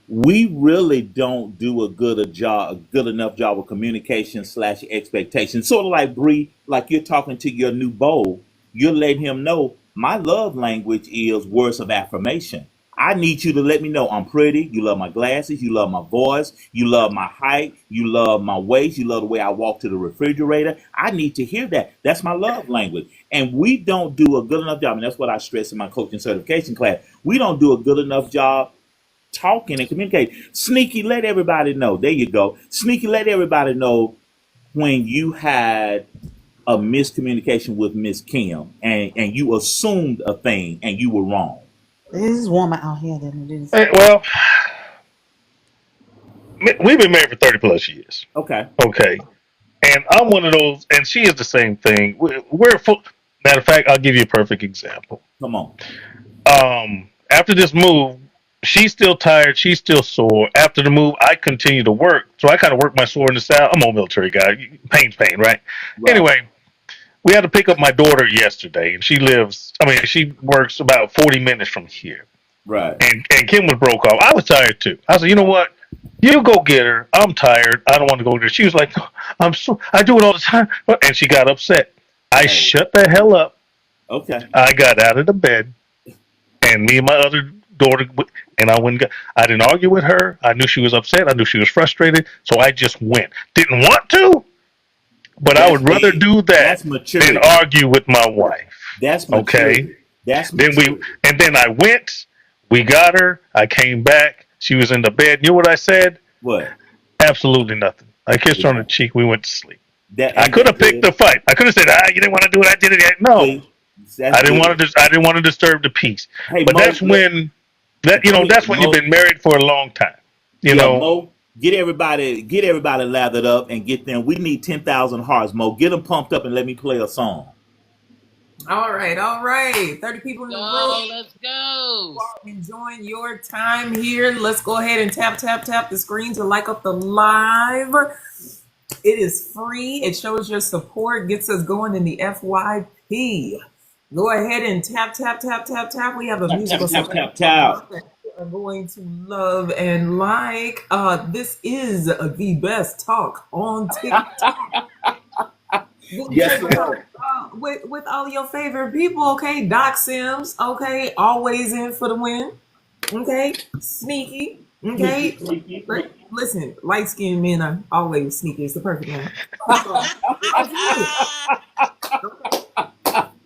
We really don't do a good enough job of communication / expectation. Sort of like Bree, like you're talking to your new beau, you're letting him know my love language is words of affirmation. I need you to let me know I'm pretty. You love my glasses. You love my voice. You love my height. You love my waist. You love the way I walk to the refrigerator. I need to hear that. That's my love language. And we don't do a good enough job. And that's what I stress in my coaching certification class. We don't do a good enough job talking and communicating. Sneaky, let everybody know. There you go. Sneaky, let everybody know when you had a miscommunication with Miss Kim and you assumed a thing and you were wrong. It is warmer out here than it is. Well, we've been married for 30 plus years. Okay. Okay, and I'm one of those, and she is the same thing. We're full. Matter of fact, I'll give you a perfect example. Come on. After this move, she's still tired. She's still sore. After the move, I continue to work. So I kind of work my soreness out. I'm a military guy. Pain's pain, right? Right. Anyway, we had to pick up my daughter yesterday, and she works about 40 minutes from here. Right. And Kim was broke off. I was tired too. I said, you know what? You go get her. I'm tired. I don't want to go there. She was like, I do it all the time. And she got upset. I Right. shut the hell up. Okay. I got out of the bed, and me and my other daughter, and I didn't argue with her. I knew she was upset. I knew she was frustrated. So I just went. Didn't want to, But I That's would rather big. do That's that than maturity. argue with my wife. That's Okay. maturity. That's Then maturity. I went, we got her, I came back, she was in the bed. You know what I said? What? Absolutely nothing. I kissed her on the Yeah. cheek, we went to sleep. That I ain't could that have picked good. the fight. I could have said, you didn't want to do it, I did it. No. See, that's good. I didn't want to disturb the peace. Hey, But Mo, that's when that's when you've Mo, been married for a long time. You yeah, know, Mo, get everybody lathered up and get them. We need 10,000 hearts, Mo. Get them pumped up and let me play a song. All right, all right. 30 people in the room. Let's go. Enjoying your time here. Let's go ahead and tap the screen to like up the live. It is free. It shows your support, gets us going in the FYP. Go ahead and tap. We have a musical Tap, selection tap. that you are going to love and like. This is the best talk on TikTok. Yes, sir. With all your favorite people, okay? Doc Sims, okay? Always in for the win, okay? Sneaky, okay? Listen, light-skinned men are always sneaky. It's the perfect one.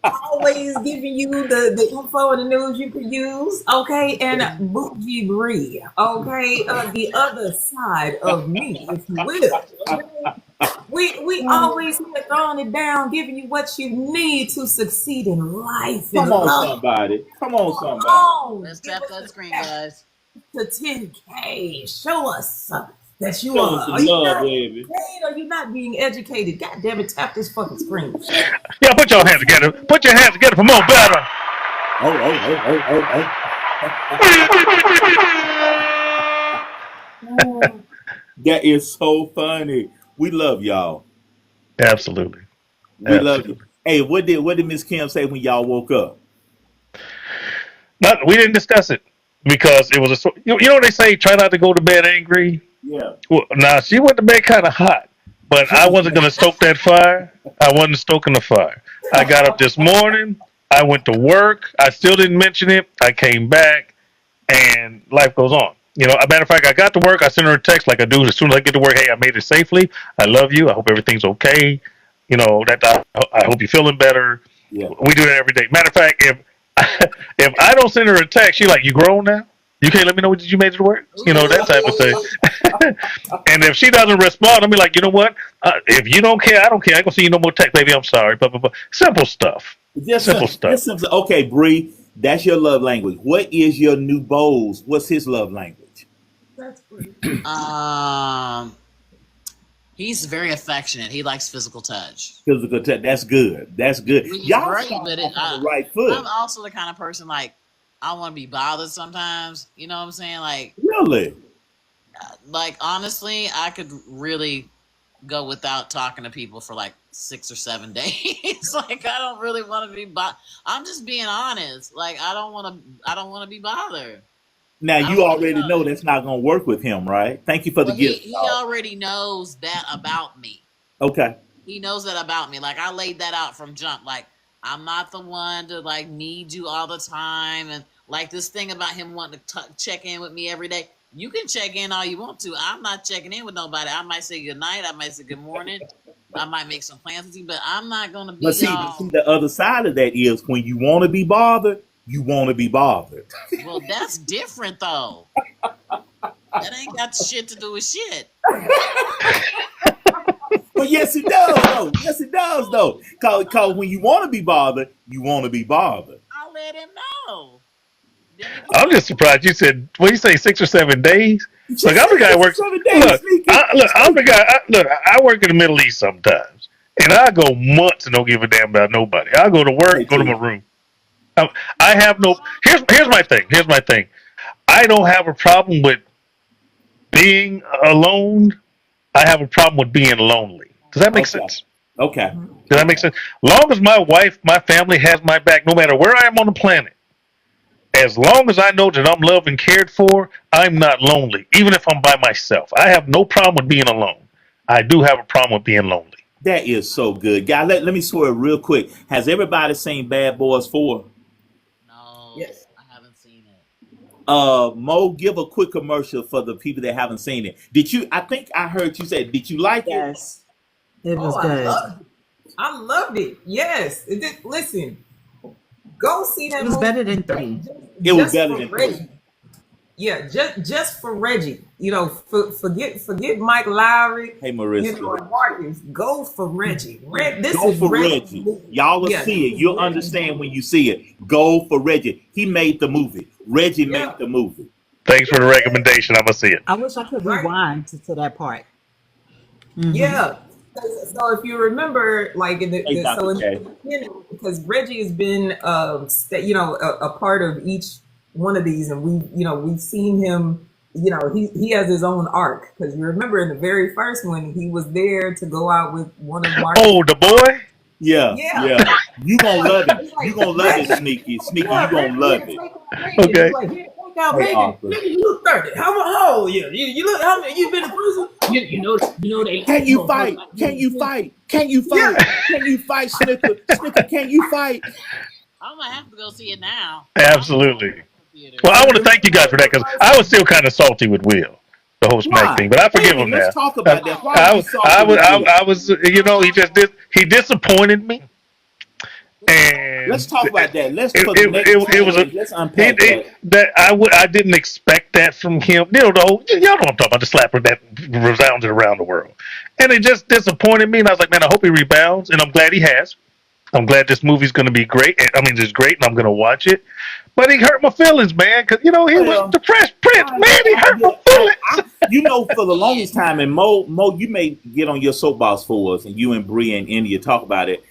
Always giving you the info and the news you can use, okay? And Bougie Bree, okay? The other side of me, if you will. Okay? We always here throwing it down, giving you what you need to succeed in life and Come on, love. somebody. Come on, somebody. On. Let's Give tap us that the screen, path guys. to 10K. Show us that you Show are. us some Are you love, not baby. paid? Are you not being educated? God damn it! Tap this fucking screen. yeah, put your hands together. Put your hands together for Mo Better. Oh. That is so funny. We love y'all. Absolutely. We love you. Absolutely. Hey, what did Miss Kim say when y'all woke up? We didn't discuss it because it was you know what they say, try not to go to bed angry. Yeah. Well, now she went to bed kind of hot, but I wasn't going to stoke that fire. I wasn't stoking the fire. I got up this morning. I went to work. I still didn't mention it. I came back, and life goes on. You know, a matter of fact, I got to work. I sent her a text like I do as soon as I get to work. Hey, I made it safely. I love you. I hope everything's okay. You know, I hope you're feeling better. Yeah. We do that every day. Matter of fact, if I don't send her a text, she like, you grown now? You can't let me know what you made it to work? You know, that type of thing. And if she doesn't respond, I'll be like, you know what? If you don't care, I don't care. I ain't gonna see you no more text, baby. I'm sorry. Blah, blah, blah. Simple stuff. Simple stuff. Okay, Bree, that's your love language. What is your new Bose? What's his love language? That's pretty. He's very affectionate. He likes physical touch. Physical touch. That's good. That's good. Which is Y'all great, start but off on the right foot. I'm also the kind of person like I want to be bothered sometimes. You know what I'm saying? Really? Like honestly, I could really go without talking to people for like 6 or 7 days. Like I don't really want to be I'm just being honest. Like I don't want to be bothered. Now you already know that's not gonna work with him, right? Thank you for the gift. He already knows that about me. Okay. He knows that about me. Like I laid that out from jump. Like I'm not the one to like need you all the time, and like this thing about him wanting to check in with me every day. You can check in all you want to. I'm not checking in with nobody. I might say good night. I might say good morning. I might make some plans with you, but I'm not gonna be. But see, the other side of that is when you want to be bothered, you want to be bothered. Well, that's different though. That ain't got shit to do with shit. But yes, it does, though. Yes, it does, though. Cause when you want to be bothered, you want to be bothered. I'll let him know. I'm just surprised you said, what do you say, 6 or 7 days? Look, I'm the guy who works. Look, I'm the guy. I work in the Middle East sometimes, and I go months and don't give a damn about nobody. I go to work, go to my room. I have no. Here's my thing. Here's my thing. I don't have a problem with being alone. I have a problem with being lonely. Does that make sense? Okay. Does that make sense? Long as my wife, my family has my back, no matter where I am on the planet. As long as I know that I'm loved and cared for, I'm not lonely, even if I'm by myself. I have no problem with being alone. I do have a problem with being lonely. That is so good. Guy, let me swear real quick. Has everybody seen Bad Boys 4? No. Yes. I haven't seen it. Mo, give a quick commercial for the people that haven't seen it. I think I heard you say, did you like it? Yes. It Oh, was I good. loved it. I loved it. Yes. Listen, go see It that was movie better than 3. It was just better for than Reggie. Yeah, just for Reggie. You know, forget Mike Lowry. Hey, You know, Mariska, and Marcus. Go for Reggie. This go is for Reggie. Reggie. Y'all will Yeah, see this it. is You'll Reggie's understand movie. when you see it. Go for Reggie. He made the movie. Reggie Yeah, made the movie. Thanks for the recommendation. I'm gonna see it. I wish I could right. rewind to that part. Mm-hmm. Yeah. So if you remember, like in Hey, Dr. in K. the beginning, because Reggie has been, a part of each one of these, and we've seen him. You know, he has his own arc. Because you remember in the very first one, he was there to go out with one of Marcus. Oh, the boy. Yeah, Yeah, yeah. You gonna love it. he's You like gonna love it, Reggie. Sneaky. Sneaky, you Yeah, gonna Reggie here, love take it. out Megan. He's Okay. like, here, take out Hey, Megan. Arthur. Megan, you look 30. How old are you? You look how many? You been in prison? You know they. Can you fight? Can you fight? Can you fight? Yeah. Can you fight, Snicker? Snicker, can you fight? I'm gonna have to go see it now. Absolutely. Theater. Well, I So want you to thank you guys for that because I was still kind of salty with Will, the whole smack Why? thing, but I Wait a forgive him minute. Let's now. talk about that. Why I, were you salty with Will? I was, you know, he disappointed me, and Let's talk about that. Let's it, for the next it 10 was a minutes. Let's unpack that. that I didn't expect that from him. You know, y'all know what I'm talking about, the slapper that resounded around the world, and it just disappointed me. And I was like, man, I hope he rebounds, and I'm glad he has. I'm glad this movie's going to be great. I mean, it's great, and I'm going to watch it. But he hurt my feelings, man, because you know he was Well, the Fresh Prince, I, man. He hurt my feelings. you know, for the longest time, and Mo, you may get on your soapbox for us, and you and Bree and India talk about it.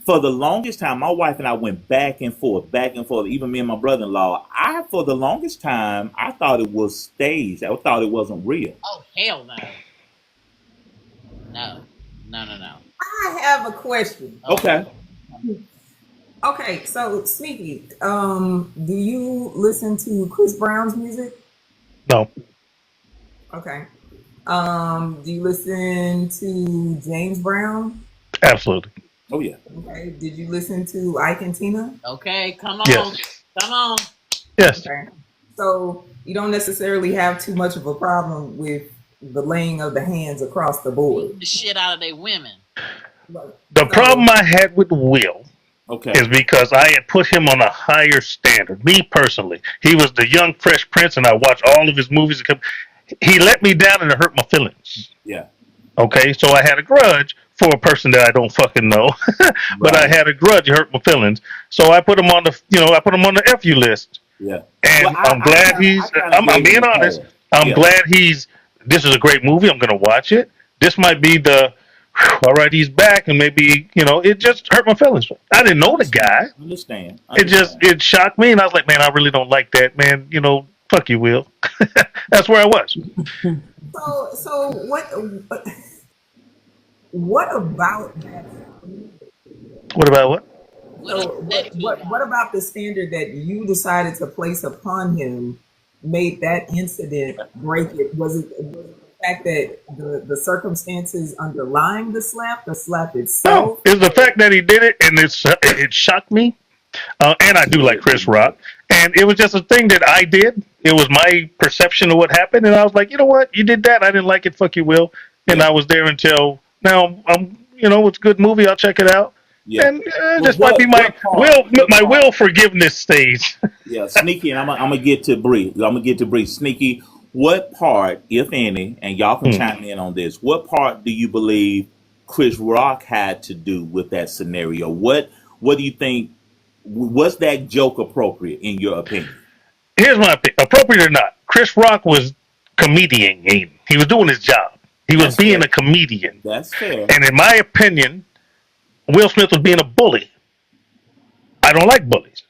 For the longest time, my wife and I went back and forth, even me and my brother-in-law. For the longest time, I thought it was staged. I thought it wasn't real. Oh hell no. No. No. I have a question. Okay. Okay, so Sneaky, do you listen to Chris Brown's music? No, Okay. Do you listen to James Brown? absolutely. Oh, yeah. Okay. Did you listen to Ike and Tina? Okay, come on. Yes, Come on. yes. Okay. So you don't necessarily have too much of a problem with the laying of the hands across the board. Beat the shit out of they women. The problem I had with Will Okay. is because I had put him on a higher standard. Me personally, he was the young Fresh Prince, and I watched all of his movies. He let me down, and it hurt my feelings. Yeah. Okay, so I had a grudge for a person that I don't fucking know, but I Right. had a grudge. It hurt my feelings, so I put him on the FU list. Yeah. And Well, I'm glad I'm being honest. I'm Yeah. glad this is a great movie. I'm going to watch it. This might be all right, he's back, and maybe, it just hurt my feelings. I didn't know the guy. Understand. It shocked me, and I was like, man, I really don't like that, man. Fuck you, Will. That's where I was. So what about that? What about what? So what about the standard that you decided to place upon him made that incident break it? Was it the fact that the circumstances underlying the slap No, itself? it's the fact that he did it, and it shocked me. And I do like Chris Rock. And it was just a thing that I did. It was my perception of what happened. And I was like, you know what? You did that. I didn't like it. Fuck you, Will. And I was there until now. It's a good movie. I'll check it out. Yeah. And this might be my Will forgiveness stage. Yeah, Sneaky, and I'm gonna get to Bree. Sneaky, what part, if any, and y'all can chime in on this, what part do you believe Chris Rock had to do with that scenario? What do you think? Was that joke appropriate in your opinion? Here's my opinion. Appropriate or not, Chris Rock was comedian. He was doing his job. He was That's being fair. a comedian. That's fair. And in my opinion, Will Smith was being a bully. I don't like bullies.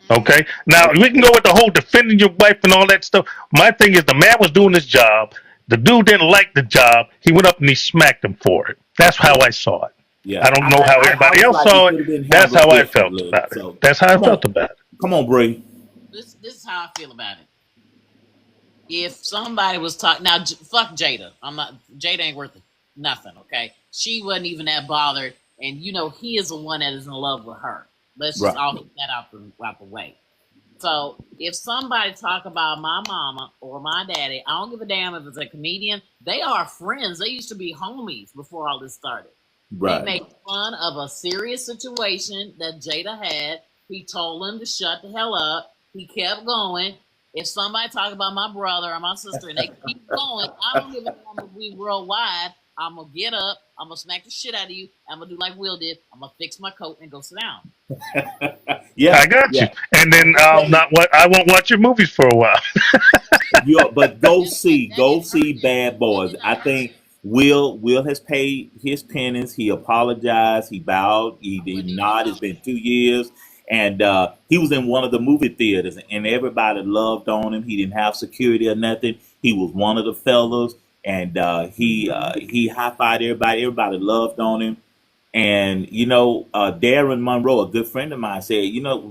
Okay? Now, we can go with the whole defending your wife and all that stuff. My thing is, the man was doing his job. The dude didn't like the job. He went up and he smacked him for it. That's how I saw it. Yeah. I don't know how everybody else saw it. That's how I felt about it. That's how I felt about it. Come on, Bree. This is how I feel about it. If somebody was talking now, fuck Jada. Jada ain't worth nothing. Okay, she wasn't even that bothered, and he is the one that is in love with her. Let's just all get that out the way. So if somebody talk about my mama or my daddy, I don't give a damn if it's a comedian. They are friends. They used to be homies before all this started. They Right. made fun of a serious situation that Jada had. He told him to shut the hell up. He kept going. If somebody talk about my brother or my sister and they keep going, I don't give a damn if we worldwide. I'm gonna get up. I'm gonna smack the shit out of you. I'm gonna do like Will did. I'm gonna fix my coat and go sit down. Yeah, I got you. yeah. And then I won't watch your movies for a while. But go see That didn't hurt Bad you. That Boys. did I not hurt think you. Will has paid his penance. He apologized. He bowed. He I did wouldn't even not. know. It's been 2 years, and he was in one of the movie theaters, and everybody loved on him. He didn't have security or nothing. He was one of the fellas, and he high fived everybody. Everybody loved on him. And Darren Monroe, a good friend of mine, said,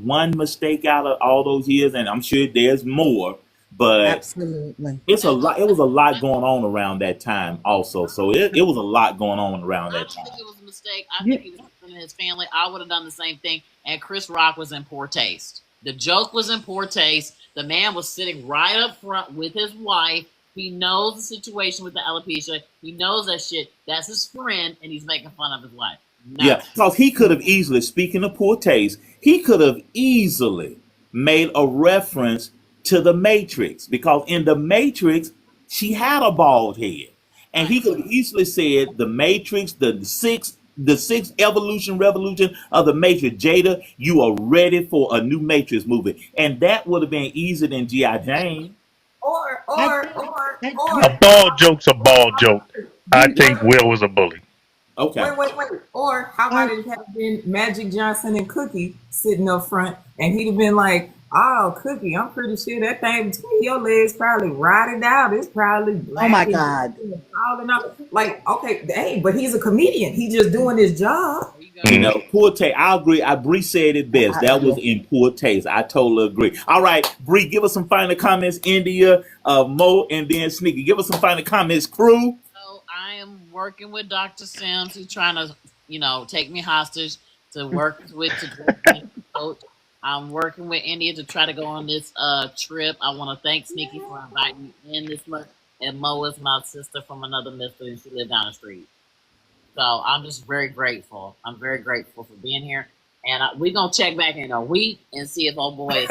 one mistake out of all those years, and I'm sure there's more, but Absolutely. it's a That was lot. It was a lot that, going on around that time, also. So it was a lot going on around I that don't think time. it was a mistake. I You, think he was in his family. I would have done the same thing. And Chris Rock was in poor taste. The joke was in poor taste. The man was sitting right up front with his wife. He knows the situation with the alopecia. He knows that shit. That's his friend, and he's making fun of his wife. No. Yeah, because he could have easily, speaking of poor taste, he could have easily made a reference to the Matrix, because in the Matrix she had a bald head, and Right. he could have easily said the Matrix, the sixth evolution revolution of the Matrix. Jada, you are ready for a new Matrix movie, and that would have been easier than GI Jane. Or I or think, or I, or A bald joke's a bald joke. I you, think Will was a bully. Okay. wait. Or how I, about it have been Magic Johnson and Cookie sitting up front, and he'd have been like, "Oh, Cookie, I'm pretty sure that thing between your legs probably rotted out. It's probably oh my black and God. all and all." Like, okay, hey, but he's a comedian. He's just doing his job. There you go. Poor taste. I agree. Bree said it best. That was Yeah. in poor taste. I totally agree. All right, Bree, give us some final comments. India, Mo, and then Sneaky. Give us some final comments, crew. So I am working with Dr. Sims. He's trying to, take me hostage to work with to direct me as a coach. I'm working with India to try to go on this trip. I want to thank Sneaky for inviting me in this month. And Mo is my sister from another mister, and she lived down the street. So I'm just very grateful. I'm very grateful for being here. And we're going to check back in a week and see if old boy is.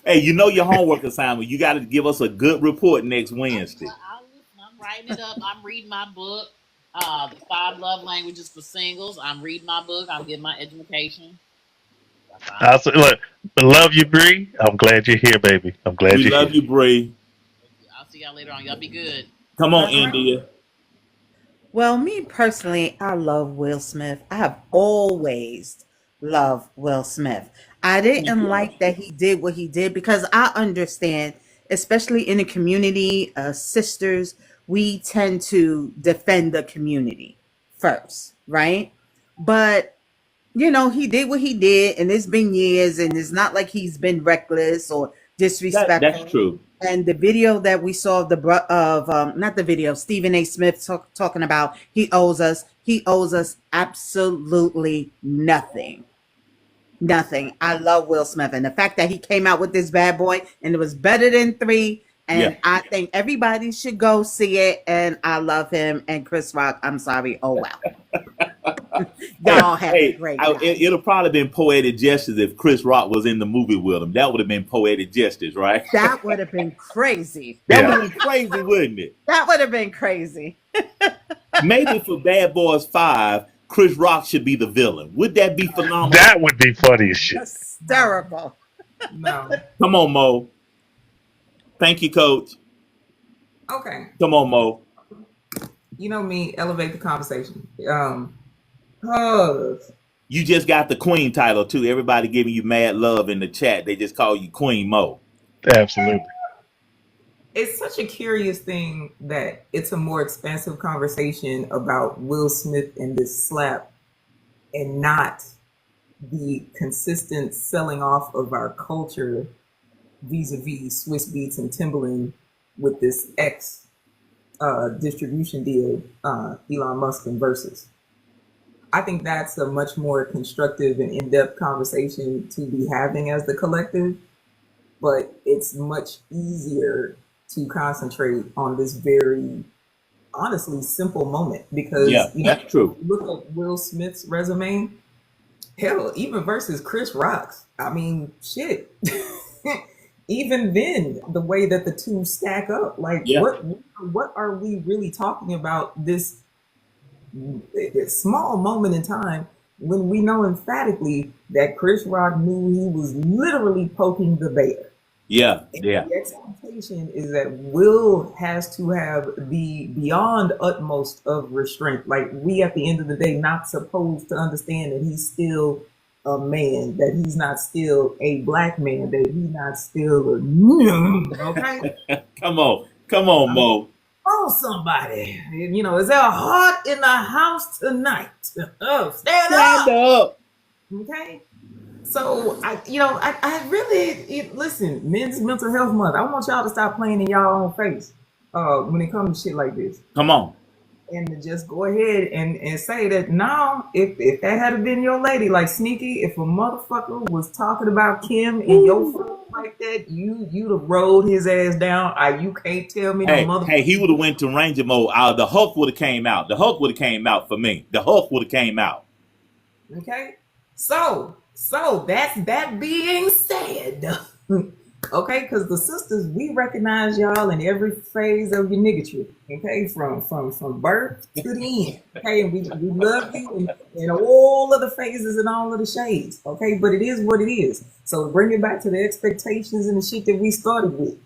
Hey, your homework assignment. You got to give us a good report next Wednesday. I'm writing it up. I'm reading my book, The 5 Love Languages for Singles. I'm reading my book. I'm getting my education. I say, look, love you, Bree. I'm glad you're here, baby. I'm glad We you're love here. you, Bree. I'll see y'all later on. Y'all be good. Come on, All right. India. Well, me personally, I love Will Smith. I have always loved Will Smith. I didn't like that he did what he did, because I understand, especially in the community, sisters, we tend to defend the community first, right? But he did what he did, and it's been years, and it's not like he's been reckless or That's disrespectful. true. And the video that we saw of not the video, Stephen A. Smith talking about he owes us absolutely nothing. Nothing. I love Will Smith, and the fact that he came out with this bad boy and it was better than 3. Yeah. And I think everybody should go see it. And I love him. And Chris Rock, I'm sorry. Oh well. Y'all have a Hey, great night. it'll probably been poetic justice if Chris Rock was in the movie with him. That would have been poetic justice, right? That would have been crazy. That would Yeah. have been crazy, wouldn't it? That would have been crazy. Maybe for Bad Boys 5, Chris Rock should be the villain. Would that be phenomenal? That would be funny as shit. Hysterical. No. Come on, Mo. Thank you, Coach. Okay. Come on, Mo. You know me, elevate the conversation. Hugs. You just got the Queen title, too. Everybody giving you mad love in the chat. They just call you Queen Mo. Absolutely. It's such a curious thing that it's a more expansive conversation about Will Smith and this slap, and not the consistent selling off of our culture vis-a-vis Swiss Beats and Timbaland with this X distribution deal, Elon Musk and Versus. I think that's a much more constructive and in-depth conversation to be having as the collective. But it's much easier to concentrate on this very honestly simple moment because Yeah, that's true. look at Will Smith's resume. Hell, even versus Chris Rock's. I mean, shit. Even then, the way that the two stack up, like Yeah. what are we really talking about this small moment in time when we know emphatically that Chris Rock knew he was literally poking the bear. Yeah, And yeah. the expectation is that Will has to have the beyond utmost of restraint. Like we, at the end of the day, not supposed to understand that he's still a man, that he's not still a black man, that he's not still a okay. Come on, Mo. Oh, somebody, is there a heart in the house tonight? Oh, stand Stand up, up. okay. So I really listen. Men's Mental Health Month. I want y'all to stop playing in y'all own face when it comes to shit like this, Come on. and to just go ahead and say that no, if that had been your lady, like Sneaky, if a motherfucker was talking about Kim in your phone like that, you'd have rolled his ass down. You can't tell me no Hey, motherfucker. hey, he would have went to Ranger mode. The Hulk would have came out. The Hulk would have came out for me. The Hulk would have came out. Okay, so that being said, okay, because the sisters, we recognize y'all in every phase of your niggatry, okay, from birth to the end, okay, and we love you in all of the phases and all of the shades, okay, but it is what it is. So bring it back to the expectations and the shit that we started with.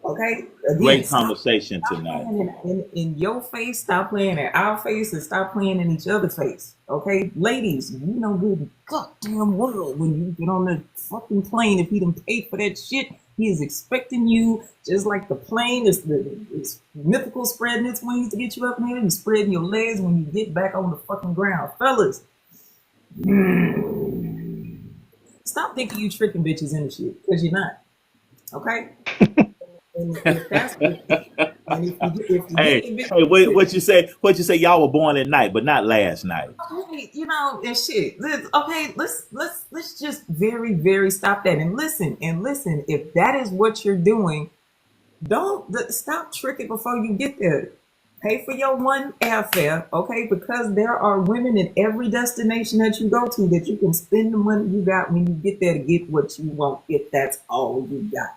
Okay, again, Great stop conversation tonight. playing in your face, stop playing in our face, and stop playing in each other's face. Okay, ladies, you know good goddamn well when you get on the fucking plane, if he done paid for that shit, he is expecting you, just like the plane is the mythical spreading its wings to get you up in there, and spreading your legs when you get back on the fucking ground. Fellas, stop thinking you tricking bitches into shit, because you're not. Okay? And if that's and if you Hey, get hey, what you say? What you say? Y'all were born at night, but not last night. okay, and shit. Let's just very, very stop that and listen. If that is what you're doing, stop tricking before you get there. Pay for your one airfare, okay? Because there are women in every destination that you go to that you can spend the money you got when you get there to get what you want, if that's all you got.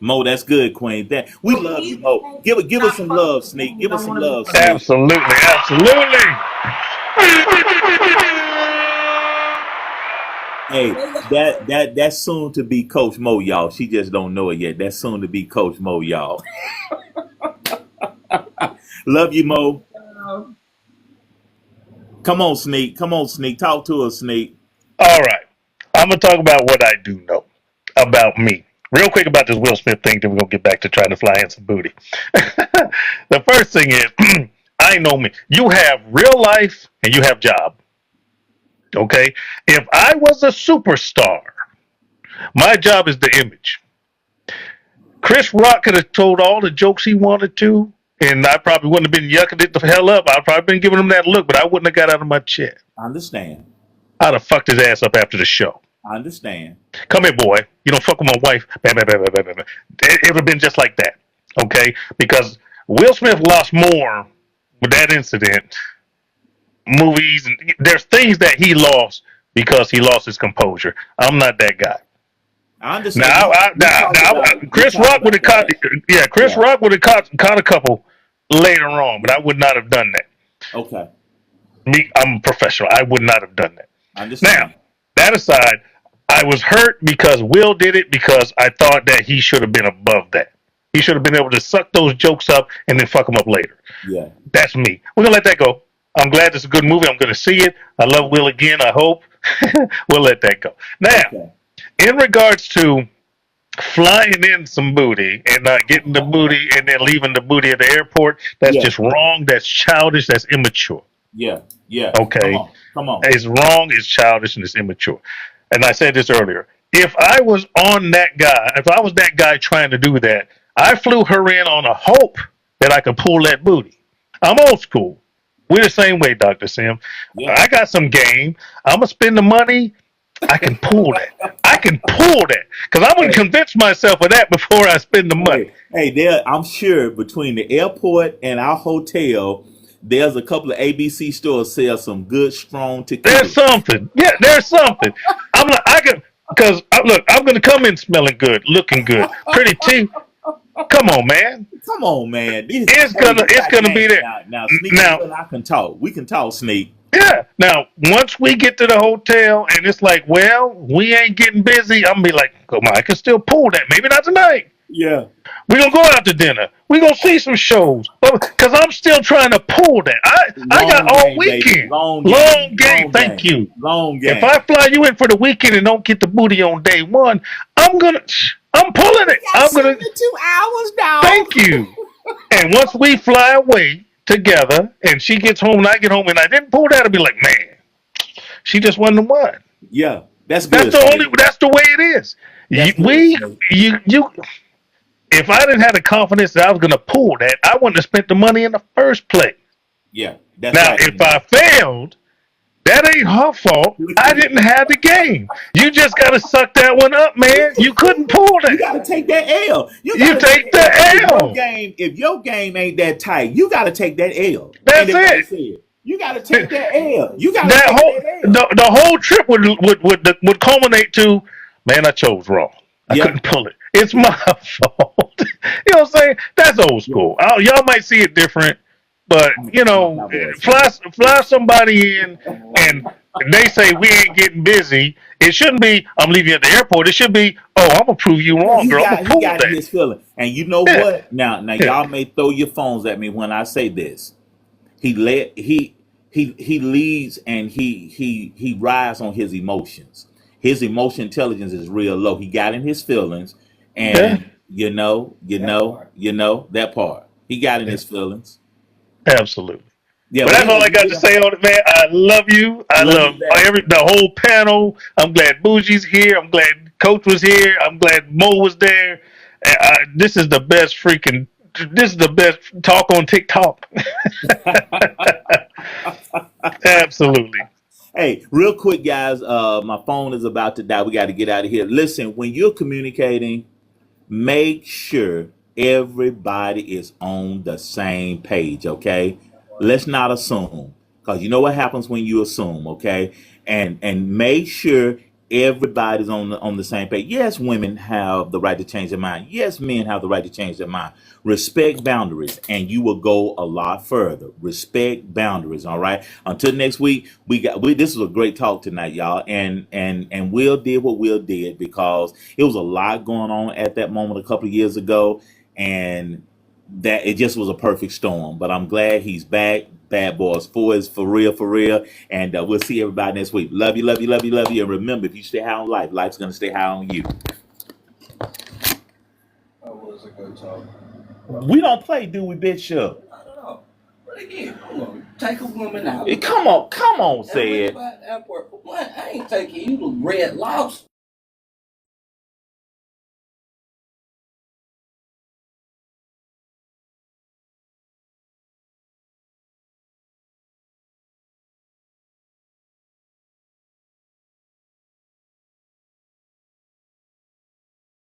Mo, that's good, Queen. We love you, Mo. Give us some love, Sneak. Give us some love, Sneak. Absolutely, absolutely. Hey, that's soon to be Coach Mo, y'all. She just don't know it yet. That's soon to be Coach Mo, y'all. Love you, Mo. Come on, Sneak. Talk to us, Sneak. All right. I'm going to talk about what I do know about me. Real quick about this Will Smith thing, then we're going to get back to trying to fly in some booty. The first thing is, I know me. You have real life and you have job. Okay? If I was a superstar, my job is the image. Chris Rock could have told all the jokes he wanted to, and I probably wouldn't have been yucking it the hell up. I'd probably been giving him that look, but I wouldn't have got out of my chair. I understand. I'd have fucked his ass up after the show. I understand. Come here, boy. You don't fuck with my wife. Bam, bam, bam, bam, bam, bam. It would have been just like that. Okay? Because Will Smith lost more with that incident. Movies, and there's things that he lost because he lost his composure. I'm not that guy. I understand. Chris Rock would have caught. Yeah, Chris Rock would have caught a couple later on, but I would not have done that. Okay. I'm a professional. I would not have done that. I understand. Now, that aside, I was hurt because Will did it because I thought that he should have been above that. He should have been able to suck those jokes up and then fuck them up later. Yeah. That's me. We're going to let that go. I'm glad it's a good movie. I'm going to see it. I love Will again, I hope. We'll let that go. Now, in regards to flying in some booty and not getting the booty and then leaving the booty at the airport, that's just wrong. That's childish. That's immature. Yeah. Okay. Come on. It's wrong, it's childish, and it's immature. And I said this earlier. If I was that guy trying to do that, I flew her in on a hope that I could pull that booty. I'm old school. We're the same way, Dr. Sim. Yeah. I got some game. I'm going to spend the money. I can pull that. I can pull that. Because I'm going to convince myself of that before I spend the money. Hey, there. I'm sure between the airport and our hotel, there's a couple of ABC stores sell some good strong tequila. There's something. Yeah, there's something. I'm like, I can, because look, I'm going to come in smelling good, looking good, pretty tea. Come on, man. Come on, man. It's gonna be there. Now, Sneak, Now, I can talk. We can talk, Sneak. yeah. Now, once we get to the hotel and it's like, well, we ain't getting busy, I'm gonna be like, come on, I can still pull that. Maybe not tonight. Yeah. We're gonna go out to dinner. We're gonna see some shows. Because I'm still trying to pull that. I got all game, baby. weekend. Long game. game. Thank you. Long game. If I fly you in for the weekend and don't get the booty on day one, I'm pulling it. I'm gonna 2 hours now. thank you. And once we fly away together and she gets home and I get home and I didn't pull that, I'll be like, man, she just wasn't the one. Yeah, that's good. That's the way it is. If I didn't have the confidence that I was gonna pull that, I wouldn't have spent the money in the first place. Yeah, that's Now, right. if I failed, that ain't her fault. I didn't have the game. You just gotta suck that one up, man. You couldn't pull You that. gotta take that L. You take the L. If your game ain't that tight, you gotta take that L. That's And everybody it. said, you gotta take that L. You gotta That take whole that L. the whole trip would culminate to, man, I chose wrong. I Yeah. couldn't pull it. It's my fault. You know what I'm saying? That's old school. Y'all might see it different, but fly somebody in and they say we ain't getting busy. It shouldn't be I'm leaving you at the airport. It should be, oh, I'm gonna prove you wrong, girl. I'm gonna pull He got that. his feeling. And you know Yeah. what? Now y'all may throw your phones at me when I say this. He leads and he rides on his emotions. His emotion intelligence is real low. He got in his feelings, and you know that part. He got in his feelings. Absolutely. Yeah, But that's all I got to say on it, man. I love you. I love you back. the whole panel. I'm glad Bougie's here. I'm glad Coach was here. I'm glad Mo was there. This is the best talk on TikTok. Absolutely. Hey, real quick, guys. My phone is about to die. We got to get out of here. Listen, when you're communicating, make sure everybody is on the same page. Okay, let's not assume, because you know what happens when you assume. Okay, and make sure everybody's on the same page. Yes, women have the right to change their mind. Yes, men have the right to change their mind. Respect boundaries, and you will go a lot further. Respect boundaries. All right. Until next week, this was a great talk tonight, y'all. And Will did what Will did because it was a lot going on at that moment a couple of years ago, and that it just was a perfect storm. But I'm glad he's back. Bad Boys 4 is for real. And we'll see everybody next week. Love you. And remember, if you stay high on life, life's going to stay high on you. That was a good talk. We don't play, do we, Bishop? I don't know. But again, come on. Take a woman out. Come on, And say it. about that word. For one, I ain't taking you to Red Lobster.